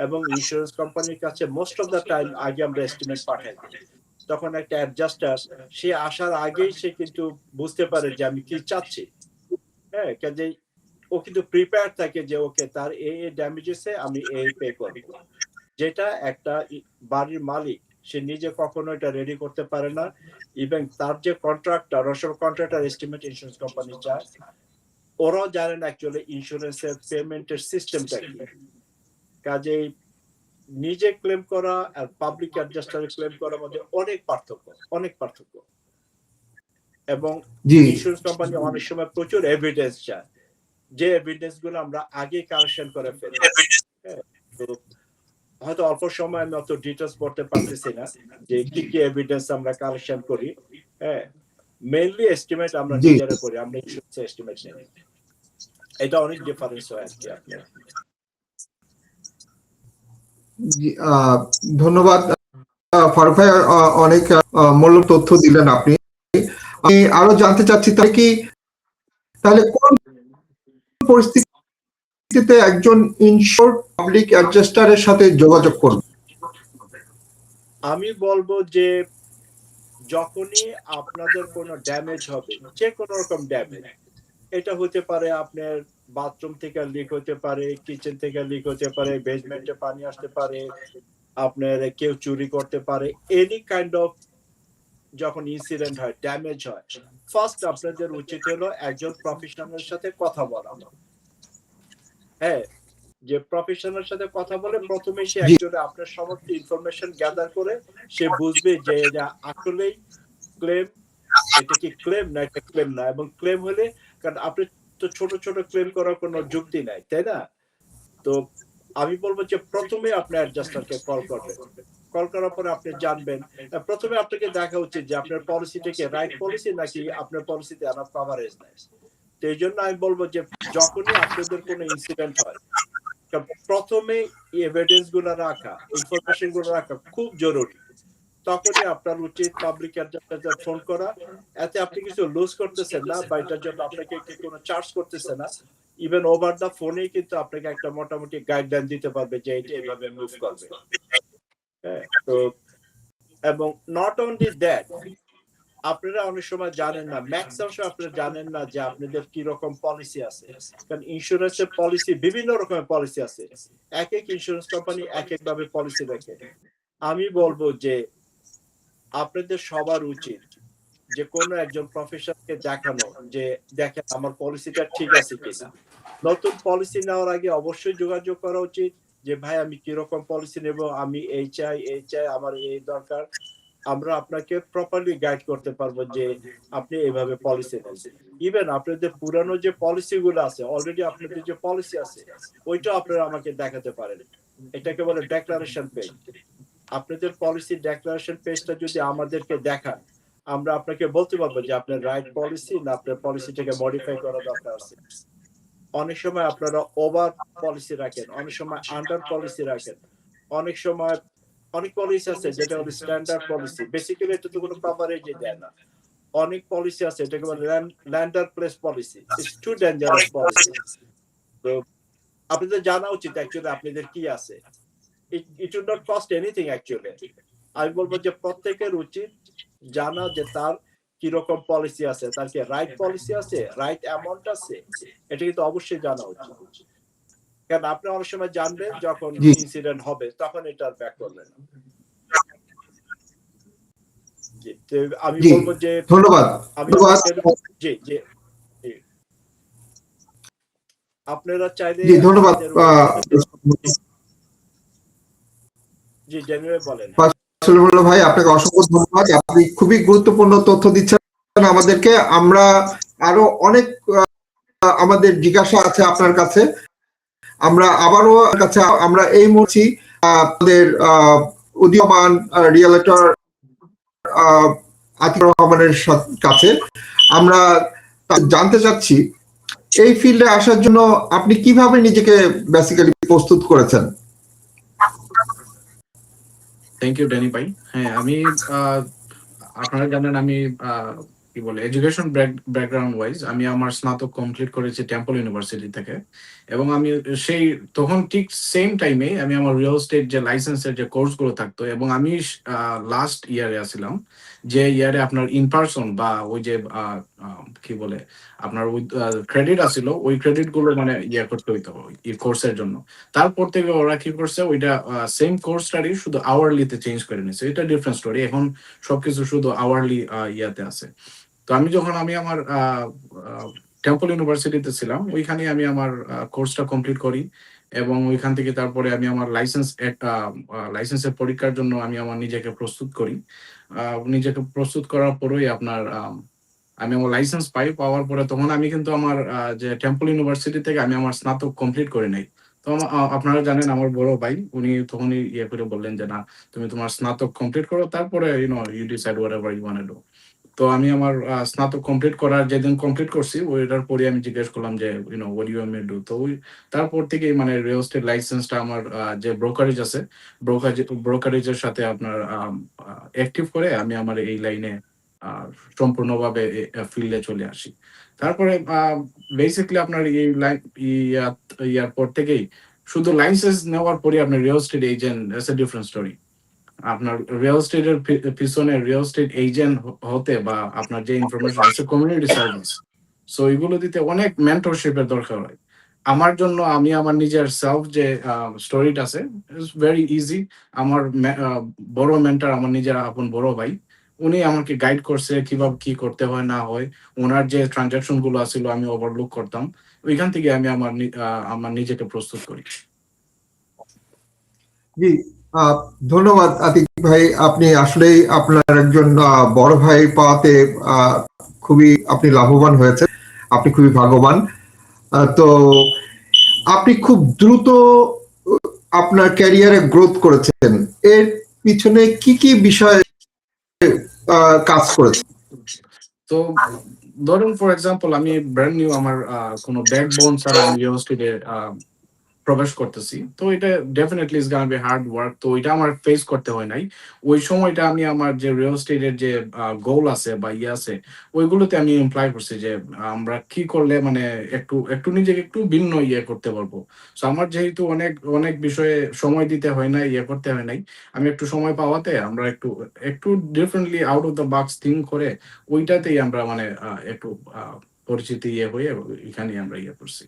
এবং ইন্স্যুরেন্স কোম্পানির কাছে মোস্ট অফ দ্য টাইম আগে আমরা এস্টিমেট পাঠাই দিই। তখন একটা অ্যাডজাস্টার সে আসার আগেই সে কিন্তু বুঝতে পারে যে আমি কি চাচ্ছি। হ্যাঁ, কাজে ও কিন্তু প্রিপেয়ার থাকে যে ওকে তার এই ড্যামেজেসে আমি এই পে করব। যেটা একটা বাড়ির মালিক সে নিজে কখনো এটা রেডি করতে পারে না, ইভেন তার যে কন্ট্রাক্টর, রসব কন্ট্রাক্টর এস্টিমেট ইন্স্যুরেন্স কোম্পানি চায়, ওরাও জানেন অ্যাকচুয়ালি ইন্স্যুরেন্সের পেমেন্টের সিস্টেমটা কি। কাজেই নিজে ক্লেম করা আর পাবলিক অ্যাডজাস্টারে ক্লেম করার মধ্যে অনেক পার্থক্য। এবং ইন্স্যুরেন্স কোম্পানি অনেক সময় প্রচুর এভিডেন্স চায়, যে এভিডেন্স গুলো আমরা আগে কালেকশন করে ফেলি। তো হয়তো অল্প সময় আমি অত ডিটেলস পড়তে পারতেছি না যে কি কি এভিডেন্স আমরা কালেকশন করি। হ্যাঁ, মেইনলি এস্টিমেট আমরা নিজেরা করি, আমরা ইন্স্যুরেন্স এস্টিমেট নেই। এটা অনেক ডিফারেন্স হয় আর কি। আপনার ধন্যবাদ ফারুক ভাই, অনেক মূল্য তথ্য দিলেন আপনি। আমি আরো জানতে চাচ্ছি, তাহলে কি তাহলে কোন পরিস্থিতিতে একজন ইনশোর্ড পাবলিক অ্যাডজাস্টারের সাথে যোগাযোগ করবে? আমি বলবো যে যখনই আপনাদের কোনো ড্যামেজ হবে, যে কোনো রকম ড্যামেজ, এটা হতে পারে আপনার বাথরুম থেকে লিক হতে পারে, কিচেন থেকে লিক হতে পারে, বেসমেন্টে পানি আসতে পারে, আপনার কেউ চুরি করতে পারে, এনি কাইন্ড অফ যখন ইনসিডেন্ট হয়, ড্যামেজ হয়, ফার্স্ট আপনাদের উচিত হলো একজন প্রফেশনালের সাথে কথা বলা। হ্যাঁ, যে প্রফেশনালের সাথে কথা বলে প্রথমে সে অ্যাকচুয়ালি আপনার সমস্ত ইনফরমেশন গ্যাদার করে সে বুঝবে যে এটা আসলেই ক্লেম, এটা কি ক্লেম না এটা ক্লেম না। এবং ক্লেম হলে, কারণ আপনি তো ছোট ছোট ক্লেম করার কোনো যুক্তি নাই, তাই না? তো আমি বলবো যে প্রথমে আপনি অ্যাডজাস্টারকে কল করবেন। কল করার পরে আপনি জানবেন, প্রথমে আপনাকে দেখা উচিত যে আপনার পলিসিটা কি রাইট পলিসি নাকি আপনার পলিসিতে আনার কভারেজ নাই। তো এই জন্য আমি বলবো যে যখনই আপনাদের কোনো ইনসিডেন্ট হয়, প্রথমে এভিডেন্স গুলো রাখা, ইনফরমেশন গুলো রাখা খুব জরুরি। তখনই আপনার উচিত পাবলিক অ্যাডজাস্টার ফোন করা। এতে আপনি কিছু লুজ করতেছেন না, বা এটার জন্য আপনাকে কোনো চার্জ করতেছে না। ইভেন ওভার দা ফোনেই কিন্তু আপনাকে একটা মোটামুটি গাইডলাইন দিতে পারবে যে এটা এইভাবে মুভ করবে। তো এবং নট অনলি দ্যাট, আপনারা অনেক সময় জানেন না, ম্যাক্সিমাম সময় আপনারা জানেন না যে আপনাদের কি রকম পলিসি আছে। কারণ ইন্স্যুরেন্সের পলিসি বিভিন্ন রকমের পলিসি আছে, এক এক ইন্স্যুরেন্স কোম্পানি এক এক ভাবে পলিসি রাখে। আমি বলবো যে আপনাদের সবার উচিত যে কোনো একজন প্রফেশনালকে দেখানো যে দেখেন আমার পলিসিটা ঠিক আছে কিনা। নতুন পলিসি নেওয়ার আগে অবশ্যই যোগাযোগ করা উচিত যে ভাই আমি কিরকম পলিসি নেব, আমি এই চাই আমার এই দরকার। আমরা আপনাকে প্রপারলি গাইড করতে পারবো যে আপনি এইভাবে পলিসি নেন। ইভেন আপনাদের পুরানো যে পলিসি গুলো আছে, অলরেডি আপনাদের যে পলিসি আছে ওইটা আপনারা আমাকে দেখাতে পারেন। এটাকে বলে ডেক্লারেশন পেজ। আপনাদের পলিসি ডেক্লারেশন পেজটা যদি আমাদেরকে দেখান, আমরা আপনাকে বলতে পারবো যে আপনার রাইট পলিসি না আপনার পলিসিটাকে মডিফাই করা দরকার আছে। অনেক সময় আপনারা ওভার পলিসি রাখেন, অনেক সময় আন্ডার পলিসি রাখেন, অনেক সময় অনেক পলিসি আছে যেটা হলো স্ট্যান্ডার্ড পলিসি, বেসিক্যালি এটা তো কোনো কভারেজ দেয় না। অনেক পলিসি আছে এটাকে বলে lander place policy, it's too dangerous policy. তো আপনাদের জানা উচিত অ্যাকচুয়ালি আপনাদের কি আছে। It would not cost anything actually. আমি বলবো যে প্রত্যেকের উচিত জানা যে তার কিরকম পলিসি আছে, তার কি রাইট পলিসি আছে, রাইট অ্যামাউন্ট আছে, এটা কিন্তু অবশ্যই জানা উচিত। কারণ আপনি অনেক সময় জানবেন যখন ইনসিডেন্ট হবে, তখন এটা আর ব্যাক করবেন না। আমি বলবো যে ধন্যবাদ। জি জি আপনারা চাইলে ধন্যবাদ। জি জেনুইন বলেন। ভাই আপনাকে অসংখ্য ধন্যবাদ, আপনি খুবই গুরুত্বপূর্ণ তথ্য দিচ্ছেন আমাদেরকে। আমরা আরো অনেক আমাদের জিজ্ঞাসা আছে আপনার কাছে, আমরা আবারও কাছে আমরা এই মুহূর্তে আমাদের উদীয়মান রিয়েলটর আতিকুর রহমানের কাছে আমরা জানতে চাচ্ছি এই ফিল্ডে আসার জন্য আপনি কিভাবে নিজেকে বেসিক্যালি প্রস্তুত করেছেন? থ্যাংক ইউ ড্যানি ভাই। হ্যাঁ, আমি আপনারা জানেন আমি কি বলে এডুকেশন ব্যাকগ্রাউন্ড ওয়াইজ আমি আমার স্নাতক কমপ্লিট করেছি টেম্পল ইউনিভার্সিটি থেকে। এবং আমি সেই তখন ঠিক সেম টাইমে আমি আমার রিয়েল এস্টেট যে লাইসেন্সের যে কোর্সগুলো থাকতো, এবং আমি লাস্ট ইয়ারে আসছিলাম যে ইয়ারে আপনার ইন পার্সন বা ওই যে কি বলে আপনার ওই ক্রেডিট আসছিল, ওই ক্রেডিট গুলো মানে ইয়ে করতে হইতো এই কোর্সের জন্য। তারপর থেকে ওরা কি করছে, ওইটা সেম কোর্সটারই শুধু আওয়ারলিতে চেঞ্জ করে নিছে। এটা ডিফারেন্ট স্টোরি, এখন সবকিছু শুধু আওয়ারলি ইয়াতে আছে। তো আমি যখন আমি আমার টেম্পল ইউনিভার্সিটিতে ছিলাম, ওইখানে আমি আমার কোর্সটা কমপ্লিট করি, এবং ওইখান থেকে তারপরে আমি আমার লাইসেন্সের পরীক্ষার জন্য আমি আমার নিজেকে প্রস্তুত করি। নিজেকে প্রস্তুত করার পরেই আপনার আমি আমার লাইসেন্স পাওয়ার পরে তখন আমি কিন্তু আমার যে টেম্পল ইউনিভার্সিটি থেকে আমি আমার স্নাতক কমপ্লিট করে নাই। তো আপনারা জানেন আমার বড় ভাই উনি তখনই ইয়ে করে বললেন যে না, তুমি তোমার স্নাতক কমপ্লিট করো, তারপরে you decide whatever you want to do. তো আমি আমার স্নাতক কমপ্লিট করার যেদিন কমপ্লিট করছি ওইটার পরে আমি জিজ্ঞেস করলাম যে what you want me to do. তো তারপর থেকে মানে রিয়েল এস্টেট লাইসেন্সটা আমার যে ব্রোকারেজ আছে, ব্রোকারেজের সাথে আপনার অ্যাক্টিভ করে আমি আমার এই লাইনে সম্পূর্ণভাবে ফিল্ডে চলে আসি। তারপরে বেসিক্যালি আপনার এই ইয়ার পর থেকেই শুধু লাইসেন্স নেওয়ার পরে আপনি real estate agent, that's a different story. আপনার রিয়েল এস্টেটের পিছনে রিয়েল এস্টেট এজেন্ট হতে বা আপনার যে ইনফরমেশন আছে কমিউনিটি সার্ভিস, সো এগুলো দিতে অনেক মেন্টরশিপের দরকার হয়। আমার জন্য আমি আমার নিজের সেলফ যে স্টোরিটা আছে ইটস ভেরি ইজি। আমার বড় মেন্টর, আমার নিজের আপন বড় ভাই, উনি আমাকে গাইড করছে কিভাবে কি করতে হয় না হয়। ওনার যে ট্রানজাকশন গুলো আছিল আমি ওভারলুক করতাম, ওইখান থেকে আমি আমার নিজেকে প্রস্তুত করি। জি, ধন্যবাদ আতিক ভাই। আপনি আসলেই আপনার একজন বড় ভাই পাওয়াতে খুবই আপনি লাভবান হয়েছেন, আপনি খুবই ভাগ্যবান। তো আপনি খুব দ্রুত আপনার ক্যারিয়ারে গ্রোথ করেছেন, এর পিছনে কি কি বিষয়ে কাজ করেছেন? তো ধরুন ফর এক্সাম্পল আমি ব্র্যান্ড নিউ, আমার কোনো ব্যাকবোন ছাড়া আমি রিয়েল এস্টেটে প্রবেশ করতেছি, তো এটা definitely is gonna be hard work. তো এটা আমার ফেস করতে হয় নাই। ওই সময়টা আমি আমার যে রিয়েল এস্টেটের যে গোল আছে বা ইয়ে আছে, ওইগুলোতে আমি এমপ্লয় করছি যে আমরা কি করলে মানে একটু একটু নিজেকে একটু ভিন্ন ইয়ে করতে পারবো। সো আমার যেহেতু অনেক অনেক বিষয়ে সময় দিতে হয় নাই, ইয়ে করতে হয় নাই, আমি একটু সময় পাওয়াতে আমরা একটু একটু differently out of the box think করে ওইটাতেই আমরা মানে একটু পরিচিতি ইয়ে হয়ে এখানে আমরা ইয়ে করছি।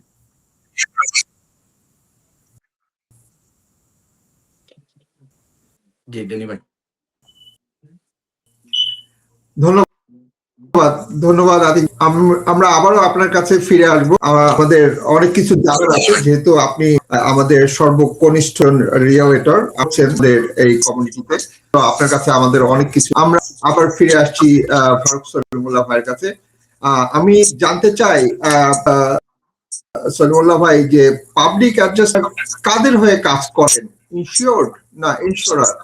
জি ডেনি ভাই। ধন্যবাদ, ধন্যবাদ আদিক। আমরা আবারও আপনার কাছে ফিরে আসবো, আমাদের অনেক কিছু জানার আছে, যেহেতু আপনি আমাদের সর্বকনিষ্ঠ রিয়েলেটর আছেন আমাদের এই কমিউনিটিতে। তো আপনার কাছে আমাদের অনেক কিছু, আমরা আবার ফিরে আসছি ফারুক সলিমুল্লাহ ভাইয়ের কাছে। আমি জানতে চাই সলিমুল্লাহ ভাই, যে পাবলিক অ্যাডজাস্টার কাদের হয়ে কাজ করেন, ইনসিওরড না ইনসুরার?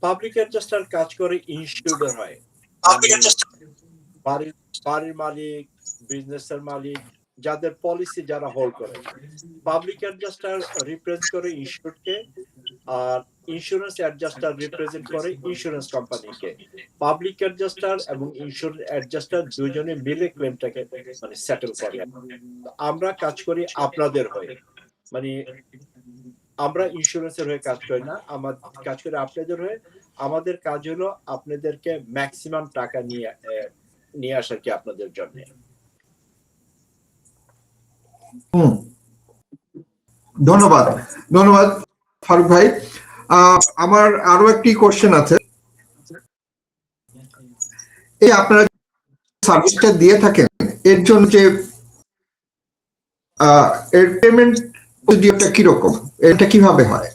পাবলিক অ্যাডজাস্টার কাজ করে ইনস্টিটিউটের হয়, বাড়ির বাড়ির মালিক, বিজনেসের মালিক, যাদের পলিসি যারা হোল্ড করে। পাবলিক অ্যাডজাস্টার রিপ্রেজেন্ট করে ইনস্টিটিউটকে, আর ইন্স্যুরেন্স অ্যাডজাস্টার রিপ্রেজেন্ট করে ইন্স্যুরেন্স কোম্পানিকে। পাবলিক অ্যাডজাস্টার এবং ইন্স্যুরেন্স অ্যাডজাস্টার দুইজনে মিলে ক্লেমটাকে মানে সেটেল করে। আমরা কাজ করি আপনাদের হয়ে, মানে আমরা ইন্স্যুরেন্সের হয়ে কাজ করি না, আমার কাজ করি আপনাদের হয়ে। আমাদের কাজ হলো আপনাদেরকে ম্যাক্সিমাম টাকা নিয়ে আসা কি আপনাদের জন্য। ধন্যবাদ, ধন্যবাদ ফারুক ভাই। আমার আরো একটি কোশ্চেন আছে, এই আপনারা সার্ভিসটা দিয়ে থাকেন, এর জন্য যে এর পেমেন্ট প্রসিডিউরটা কিরকম, এটা কিভাবে হয়?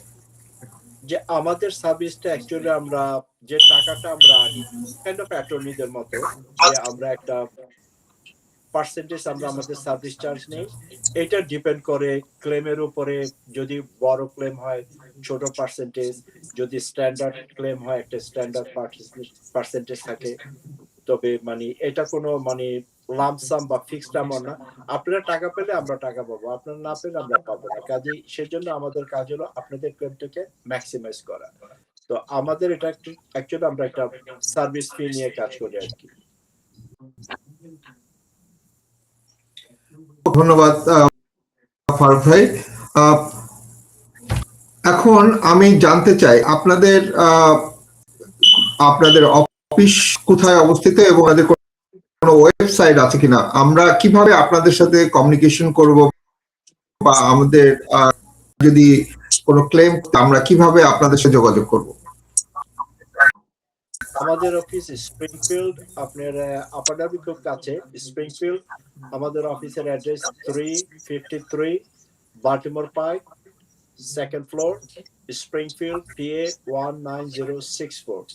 যে আমাদের সার্ভিসটা অ্যাকচুয়ালি আমরা যে টাকাটা আমরা আনি কাইন্ড অফ অ্যাটর্নিদের মতো, যে আমরা একটা পার্সেন্টেজ আমরা আমাদের সার্ভিস চার্জ নেই। এটা ডিপেন্ড করে ক্লেমের উপরে। যদি বড় ক্লেম হয় ছোট পার্সেন্টেজ, যদি স্ট্যান্ডার্ড ক্লেম হয় একটা স্ট্যান্ডার্ড পার্সেন্টেজ থাকে। তবে মানে এটা কোনো মানে লামসাম বা ফিক্সড অ্যামাউন্ট না। আপনারা টাকা পেলে আমরা টাকা পাবো, আপনারা না পেলে আমরা পাবো না। কাজেই সেজন্য আমাদের কাজ হলো আপনাদের ক্লেমটাকে ম্যাক্সিমাইজ করা। তো আমাদের এটা অ্যাকচুয়ালি আমরা একটা সার্ভিস ফি নিয়ে কাজ করি আর কি। ধন্যবাদ ফারুক ভাই। এখন আমি জানতে চাই আপনাদের আপনাদের অফিস কোথায় অবস্থিত এবং আপনাদের কোনো ওয়েবসাইট আছে কিনা, আমরা কিভাবে আপনাদের সাথে কমিউনিকেশন করব, বা আমাদের যদি কোনো ক্লেম আমরা কিভাবে আপনাদের সাথে যোগাযোগ করব? আমাদের অফিস স্প্রিংফিল্ড, আপনার আপার ডাবি খুব কাছে স্প্রিংফিল্ড। আমাদের অফিসের অ্যাড্রেস 353 বাল্টিমোর পাইক, সেকেন্ড ফ্লোর, স্প্রিংফিল্ড, PA 19064।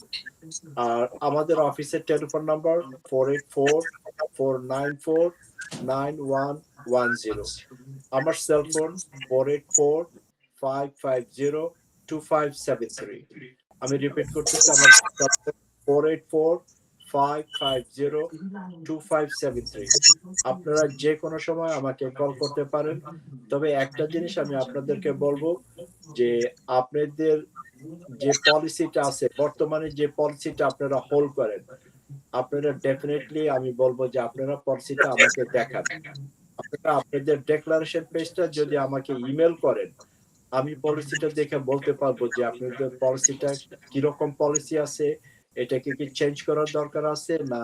আর আমাদের অফিসের টেলিফোন নাম্বার 484-494-9110। আমার সেলফোন 484-550-2573। আমি রিপিট করতেছি, আমার 484-550-2573। আপনারা যে কোনো সময় আমাকে কল করতে পারেন। তবে একটা জিনিস আমি আপনাদেরকে বলবো, যে আপনাদের যে পলিসিটা আছে, বর্তমানে যে পলিসিটা আপনারা হোল্ড করেন, আপনারা ডেফিনেটলি আমি বলবো যে আপনারা পলিসিটা আমাকে দেখান। আপনারা আপনাদের ডেক্লারেশন পেজটা যদি আমাকে ইমেল করেন, আমি পলিসিটা দেখে বলতে পারবো যে আপনাদের পলিসিটা কিরকম পলিসি আছে, এটাকে কি চেঞ্জ করার দরকার আছে না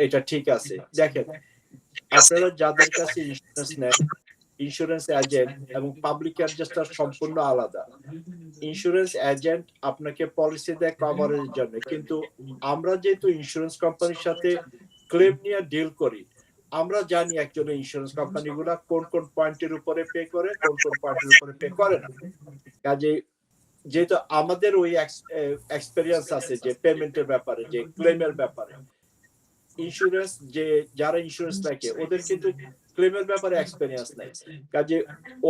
এটা ঠিক আছে। দেখেন, আপনারা যাদের কাছে ইন্স্যুরেন্স নেন, ইন্স্যুরেন্স এজেন্ট এবং পাবলিক অ্যাডজাস্টার সম্পূর্ণ আলাদা। ইন্স্যুরেন্স এজেন্ট আপনাকে পলিসি দেয় কভারের জন্য, কিন্তু আমরা যেহেতু ইন্স্যুরেন্স কোম্পানির সাথে ক্লেম নিয়ে ডিল করি, আমরা জানি একজন ইন্স্যুরেন্স কোম্পানিগুলো কোন কোন পয়েন্টের উপরে পে করে, কোন কোন পয়েন্টের উপরে পে করে না। কাজে যেহেতু আমাদের ওই এক্সপেরিয়েন্স আছে যে পেমেন্টের ব্যাপারে, যে ক্লেমের ব্যাপারে, ইন্স্যুরেন্স যে যারা ইন্স্যুরেন্স রাখে ওদের কিন্তু ক্লেমের ব্যাপারে এক্সপেরিয়েন্স নাই। কাজে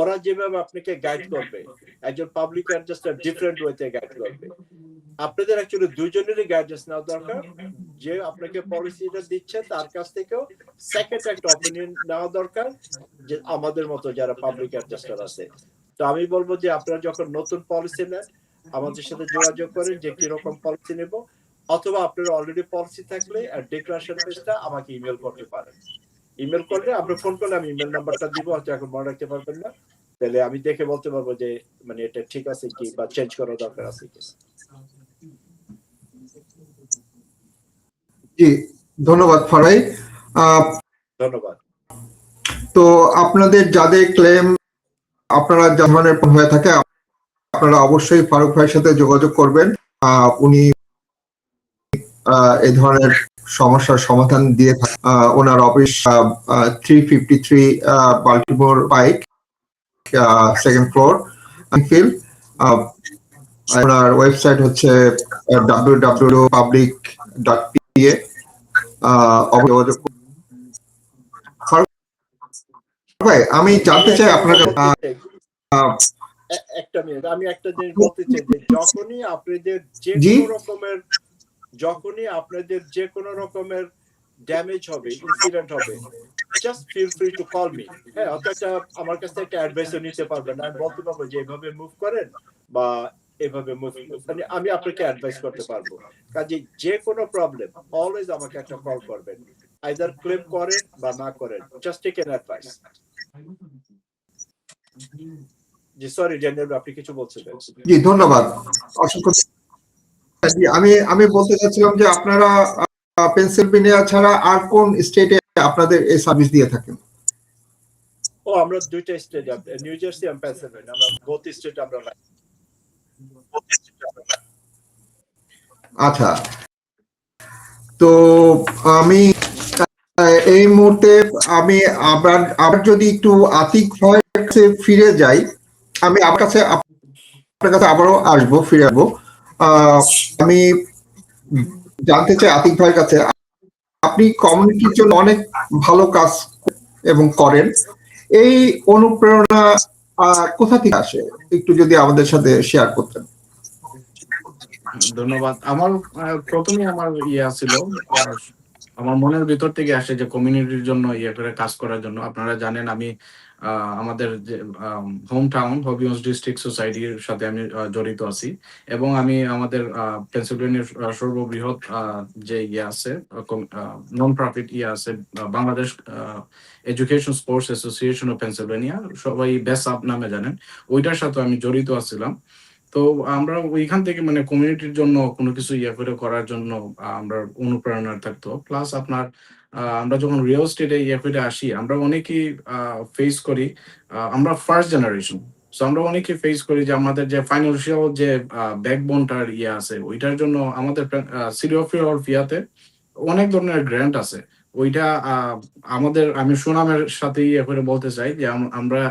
ওরা যেভাবে আপনাকে গাইড করবে, একজন পাবলিক অ্যাডজাস্টার ডিফারেন্ট ওয়েতে গাইড করবে। আপনাদের অ্যাকচুয়ালি দুজনেরই গাইডেন্স নেওয়া দরকার। যে আপনাকে পলিসিটা দিচ্ছে তার কাছ থেকেও সেকেন্ড একটা অপিনিয়ন নেওয়া দরকার, যে আমাদের মতো যারা পাবলিক অ্যাডজাস্টার আছে। তো আমি বলবো যে আপনারা যখন নতুন পলিসি নেন, আমাদের সাথে যোগাযোগ করেন যে কিরকম পলিসি নেব, অথবা আপনার অলরেডি পলিসি থাকলে ডিক্লারেশন পেজটা আমাকে ইমেল করতে পারেন। ইমেল করলে, আপনি ফোন করলে আমি ইমেল নাম্বারটা দিব, হয়তো এখন মনে রাখতে পারবেন না, তাহলে আমি দেখে বলতে পারবো যে মানে এটা ঠিক আছে কি বা চেঞ্জ করার দরকার আছে কি। জি, ধন্যবাদ ফারাই। ধন্যবাদ। তো আপনাদের যাদের ক্লেম আপনারা যা ধরনের হয়ে থাকে, আপনারা অবশ্যই ফারুক ভাইয়ের সাথে যোগাযোগ করবেন। উনি এই ধরনের সমস্যার সমাধান দিয়ে থাকেন। ওনার অফিস 353 বাল্টিমোর পাইক, সেকেন্ড ফ্লোর, ফিল্ড। ওনার ওয়েবসাইট হচ্ছে www.public.pa। যোগাযোগ। ভাই, আমি জানতে চাই আপনার একটা মিনিট, আমি একটা জিনিস বলতে চাই যে যখনই আপনাদের যে কোনো রকমের ড্যামেজ হবে, ইনসিডেন্ট হবে, just feel free to call me. হ্যাঁ, অতটা আমার কাছে একটা অ্যাডভাইসও নিতে পারবেন, আমি বলতে পারবো যে এভাবে মুভ করেন বা এভাবে মুভ, মানে আমি আপনাকে অ্যাডভাইস করতে পারবো। কাজে যে কোনো প্রবলেম অলওয়েজ আমাকে একটা কল করবেন, আইদার ক্লেম করেন বা না করেন, জাস্ট টেক অ্যান অ্যাডভাইস। জি সরি ড্যানিয়েল, আপনি কিছু বলছিলেন। জি, ধন্যবাদ, অসংখ্য। আমি বলতে চাচ্ছিলাম যে আপনারা পেনসিলভেনিয়া ছাড়া আর কোন স্টেটে আপনাদের এই সার্ভিস দিয়ে থাকেন? ও, আমরা দুইটা স্টেট, নিউ জার্সি এবং পেনসিলভেনিয়া, আমরা বোথ স্টেট আমরা। আচ্ছা, তো আমি এই মুহূর্তে আবার যদি একটু আতিক ভাইয়ের কাছে ফিরে যাই, আমি আপনার কাছে আবারও ফিরে আসবো। আমি জানতে চাই আতিক ভাইয়ের কাছে, আপনি কমিউনিটির জন্য অনেক ভালো কাজ এবং করেন, এই অনুপ্রেরণা কোথা থেকে আসে, একটু যদি আমাদের সাথে শেয়ার করতেন। ধন্যবাদ। আমার প্রথমে আমার ছিল, আমার মনের ভিতর থেকে আসে যে কমিউনিটির জন্য করে কাজ করার জন্য। আপনারা জানেন আমি আমাদের যে হোম টাউন হবিগঞ্জ ডিস্ট্রিক্ট সোসাইটির সাথে আমি জড়িত আছি, এবং আমি আমাদের পেনসিলভেনিয়ার সর্ববৃহৎ যে আছে নন প্রফিট আছে, Bangladesh education sports association of Pennsylvania, সবাই বেসআপ নামে জানেন, ওইটার সাথে আমি জড়িত আছিলাম। তো আমরা ওইখান থেকে মানে কমিউনিটির জন্য কোনো কিছু করার জন্য আমরা অনুপ্রেরণা থাকতো। প্লাস আপনার আমরা যখন রিয়েল স্টেটে আসি, আমরা অনেকেই ফেস করি, আমরা ফার্স্ট জেনারেশন, সো আমরা অনেকে ফেস করি যে আমাদের যে ফাইন্যান্সিয়াল যে ব্যাকবোনটার আছে, ওইটার জন্য আমাদের সিটি অফ ফিয়াতে অনেক ধরনের গ্র্যান্ট আছে। ওইটা আমাদের, আমি সুনামের সাথে বলতে চাই যে আমরা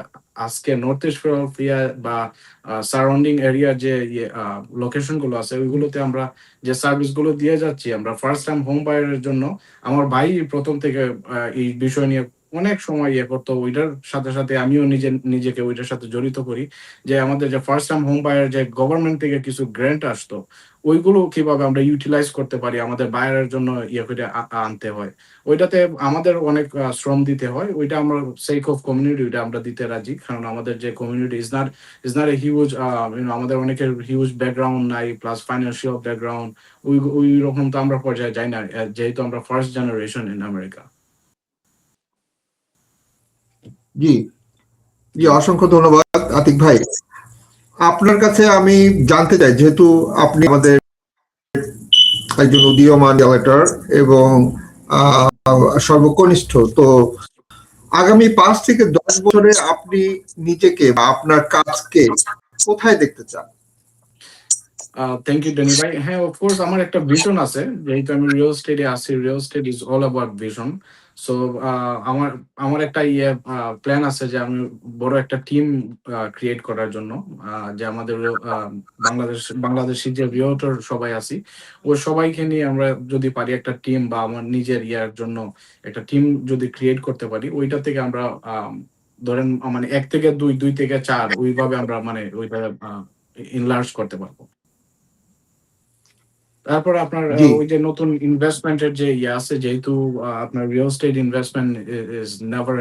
আজকে নর্থ ইস্ট ফিলাডেলফিয়া বা সারাউন্ডিং এরিয়ার যে লোকেশন গুলো আছে, ওইগুলোতে আমরা যে সার্ভিস গুলো দিয়ে যাচ্ছি, আমরা ফার্স্ট টাইম হোম বায়ারের জন্য, আমার ভাই প্রথম থেকে এই বিষয় নিয়ে অনেক সময় ইয়ে করতো। ওইটার সাথে সাথে আমিও নিজেকে ওইটার সাথে জড়িত করি, যে আমাদের যে ফার্স্ট টাইম হোম বায়ার যে গভর্নমেন্ট থেকে কিছু গ্র্যান্ট আসতো, ওইগুলো কিভাবে আমরা ইউটিলাইজ করতে পারি, আমাদের বায়ারের জন্য ইয়ে করে আনতে হয়। ওইটাতে আমাদের অনেক শ্রম দিতে হয়। ওইটা আমরা সেক অফ কমিউনিটি ওইটা আমরা দিতে রাজি, কারণ আমাদের যে community is not a huge, আমাদের অনেকের হিউজ ব্যাকগ্রাউন্ড নাই, প্লাস ফাইন্যান্সিয়াল ব্যাকগ্রাউন্ড ওই রকম তো আমরা পর্যায়ে যাই না, যেহেতু আমরা ফার্স্ট জেনারেশন ইন আমেরিকা। জি জি, অসংখ্য ধন্যবাদ আতিক ভাই। আপনার কাছে আমি জানতে চাই, যেহেতু আপনি আমাদের একজন উদীয়মান ডিরেক্টর এবং সর্বকনিষ্ঠ, তো আগামী 5 থেকে 10 বছরে আপনি নিজেকে বা আপনার কাজকে কোথায় দেখতে চান? থ্যাংক ইউ ডেনি ভাই। হ্যাঁ, অফকোর্স আমার একটা ভিশন আছে, যেহেতু আমি রিয়েল এস্টেটে আছি। Real estate is all about vision. So আমার আমার একটা প্ল্যান আছে যে আমি বড় একটা টিম ক্রিয়েট করার জন্য, যে আমাদের বাংলাদেশি যে রিয়েলটর সবাই আছি, ওই সবাইকে নিয়ে আমরা যদি পারি একটা টিম, বা আমার নিজের জন্য একটা টিম যদি ক্রিয়েট করতে পারি, ওইটা থেকে আমরা ধরেন মানে 1 থেকে 2, 2 থেকে 4 ওইভাবে আমরা মানে ওইটা ইনলার্জ করতে পারবো। তারপর আপনার জি ওই যে নতুন ইনভেস্টমেন্টের যে আছে, যেহেতু আপনার real estate investment is never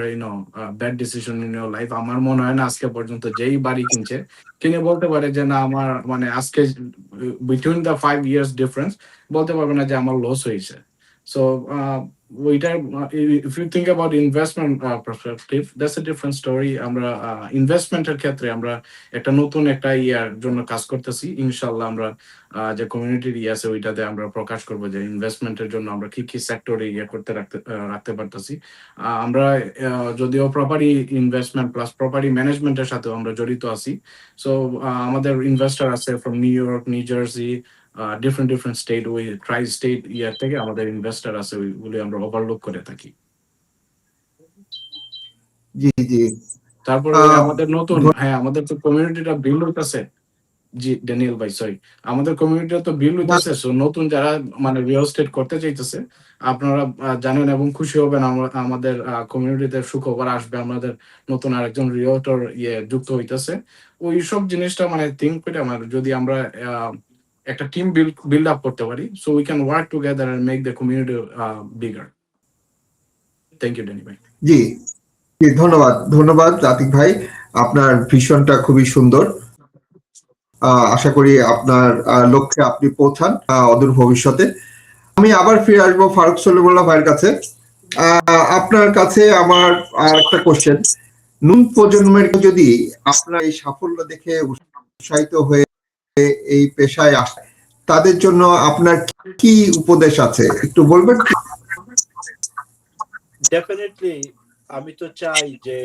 bad decision in your life. আমার মনে হয় না আজকে পর্যন্ত যেই বাড়ি কিনে বলতে পারে যে না আমার মানে আজকে বিটুইন দ্য 5 years ডিফারেন্স বলতে পারবে না যে আমার লস হয়েছে। সো ওইটার if you think about investment perspective, that's a different story. আমরা ইনভেস্টমেন্টের ক্ষেত্রে আমরা একটা নতুন একটা ইয়ার জন্য কাজ করতেছি। ইনশাল্লাহ আমরা যে কমিউনিটির আছে ওইটাতে আমরা প্রকাশ করবো যে ইনভেস্টমেন্টের জন্য আমরা কি কি সেক্টরে রাখতে পারতেছি। আমরা যদিও প্রপার্টি ইনভেস্টমেন্ট প্লাস প্রপার্টি ম্যানেজমেন্টের সাথে আমরা জড়িত আছি। সো আমাদের ইনভেস্টর আছে from new York, new jersey, different state, ওই ট্রাই স্টেট থেকে আমাদের ইনভেস্টর আছে, ওইগুলি আমরা ওভারলুক করে থাকি। জি জি, তারপরে আমাদের নতুন আমাদের তো কমিউনিটিটা বিল্ড হইতেছে। জি ড্যানিয়েল ভাই, সরি, আমাদের কমিউনিটি তো বিল হইতেছে। সো নতুন যারা মানে রিয়েল এস্টেট করতে চাইতেছে, আপনারা জানেন এবং খুশি হবেন, আমাদের কমিউনিটিতে সুখবর আসবে, আমাদের নতুন আরেকজন রিয়েলটর যুক্ত হইতেছে। ওই সব জিনিসটা মানে থিঙ্ক করে যদি আমরা একটা টিম বিল্ড আপ করতে পারি, so we can work together and make the community bigger. Thank you Danny ভাই। জি জি, ধন্যবাদ ধন্যবাদ আতিক ভাই, আপনার ভিশনটা খুবই সুন্দর। আশা করি আপনার লক্ষ্যে আপনি পৌঁছান অদূর ভবিষ্যতে। আমি আবার ফিরে আসবো ফারুক সলিমুল্লাহ ভাইয়ের কাছে। আপনার কাছে আমার আর একটা কোশ্চেন, নতুন প্রজন্মের যদি আপনার এই সাফল্য দেখে উৎসাহিত হয়ে এই পেশায় আসে, তাদের জন্য আপনার কি উপদেশ আছে একটু বলবেন? ডেফিনেটলি আমি তো চাই যে,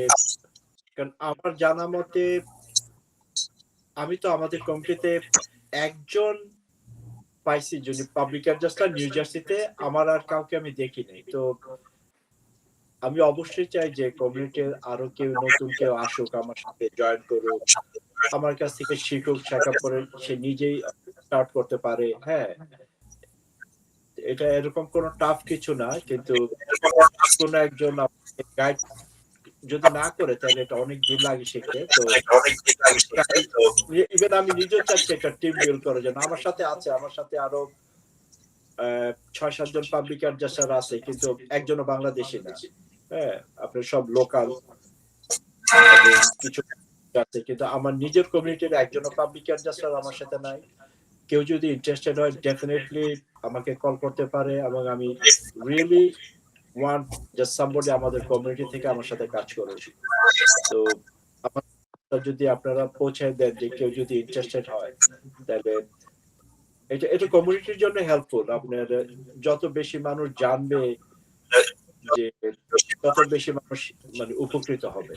কারণ আমার জানা মতে আমি তো আমাদের কমিটিতে একজন পাইছি যিনি পাবলিক অ্যাডজাস্টার নিউ জার্সিতে, আমার আর কাউকে আমি দেখি নাই। তো আমি অবশ্যই চাই যে কমিউনিটির আরো কেউ নতুন কেউ আসুক, আমার সাথে জয়েন করুক, আমার কাছ থেকে শিখুক, শেখা পরে সে নিজেই স্টার্ট করতে পারে। হ্যাঁ, এটা এরকম কোনো টাফ কিছু না, কিন্তু কোন একজন গাইড যদি না করে তাহলে এটা অনেক দিন লাগে শিখতে। তো ইভেন আমি নিজেও চাচ্ছি একটা টিম বিল্ড করার জন্য। আমার সাথে আরো 6-7 জন পাবলিক অ্যাডজাস্টার আছে, কিন্তু একজনও বাংলাদেশি না। হ্যাঁ, আপনার সব লোকাল কিছু আছে, কিন্তু আমার নিজের কমিউনিটির একজনও পাবলিক অ্যাডজাস্টার আমার সাথে নাই। কেউ যদি ইন্টারেস্টেড হয় ডেফিনেটলি আমাকে কল করতে পারে, এবং আমি রিয়েলি ওয়ান্ট জাস্ট সামবডি আমাদের কমিউনিটি থেকে আমার সাথে কাজ করে। তো যদি আপনারা পৌঁছায় দেন যে কেউ যদি ইন্টারেস্টেড হয়, তাহলে এটা কমিউনিটির জন্য হেল্পফুল। আপনার যত বেশি মানুষ জানবে যে তত বেশি মানুষ মানে উপকৃত হবে।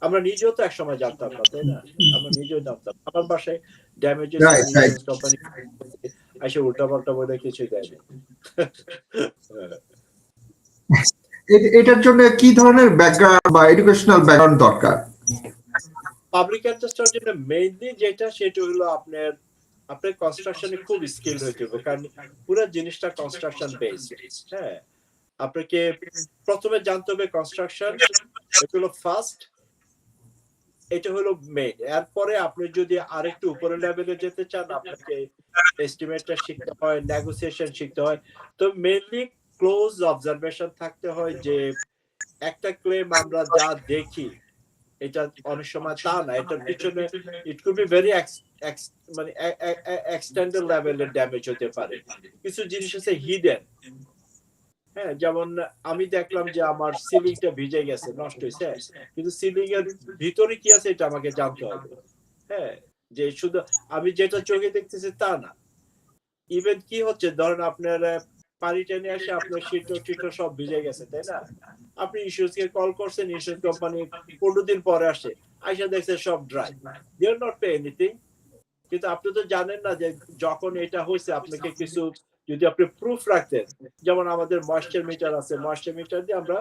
আমরা নিজেও তো একসময় জানতাম না, তাই না? আমরা নিজেও জানতাম। আমার বাসায় ড্যামেজেস ইন্স্যুরেন্স কোম্পানি এসে উল্টাপাল্টা বলে কিছু দেয় না। এটার জন্য কি ধরনের ব্যাকগ্রাউন্ড বা এডুকেশনাল ব্যাকগ্রাউন্ড দরকার? পাবলিক অ্যাডজাস্টার জন্য মেইনলি সেটা হলো আপনার কনস্ট্রাকশনে খুব স্কিল হইতে হবে, কারণ পুরো জিনিসটা কনস্ট্রাকশন বেসড। হ্যাঁ, আপনাকে প্রথমে জানতে হবে কনস্ট্রাকশন, এটা হলো ফার্স্ট, এটা হলো মেইন। এরপরে আপনি যদি আরেকটু উপরে লেভেলে যেতে চান, আপনাকে এস্টিমেটটা শিখতে হয়, নেগোসিয়েশন শিখতে হয়। তো মেইনলি ক্লোজ অবজারভেশন থাকতে হয় যে একটা ক্লেম আমরা যা দেখি এটা অনেক সময় তা না, এটার পিছনে ইট কুড বি ভেরি মানে এক্সটেন্ডেড লেভেলের ড্যামেজ হতে পারে। কিছু জিনিস আছে হিডেন। হ্যাঁ, যেমন আমি দেখলাম যে আমার সিলিংটা ভিজে গেছে, নষ্ট হয়েছে, কিন্তু সিলিং এর ভিতরে কি আছে এটা আমাকে জানতে হবে। হ্যাঁ, যে শুধু আমি যেটা চোখে দেখতেছি তা না। ইভেন কি হচ্ছে, ধরেন আপনার পানি টেনে আসে, আপনার শীত সব ভিজে গেছে, তাই না? আপনি ইন্স্যুরেন্স কে কল করছেন, ইন্স্যুরেন্স কোম্পানি 15 দিন পরে আসে, আইসা দেখছে সব dry, they are not pay anything. কিন্তু আপনি তো জানেন না যে যখন এটা হয়েছে আপনাকে কিছু, যদি আপনি প্রুফ রাখতেন, যেমন আমাদের ময়েশ্চার মিটার আছে, ময়েশ্চার মিটার দিয়ে আমরা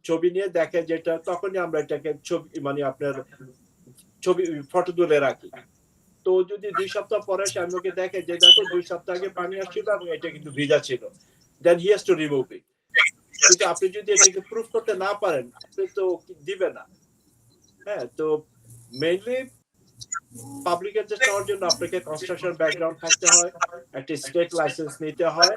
ছবি নিয়ে দেখে যেটা, তখনই আমরা এটাকে ছবি মানে আপনার ছবি ফটো তুলে রাখি। তো যদি 2 সপ্তাহ পরে সে আমাকে দেখে যে দেখো 2 সপ্তাহ আগে পানি আসছিল এবং এটা কিন্তু ভিজা ছিল, then he has to remove it. কিন্তু আপনি যদি এটাকে প্রুফ করতে না পারেন, আপনি তো দিবে না। হ্যাঁ, তো মেইনলি পাবলিক এডজাস্ট নেওয়ার জন্য আপনাকে কনস্ট্রাকশন ব্যাকগ্রাউন্ড থাকতে হয়, একটা স্টেট লাইসেন্স নিতে হয়,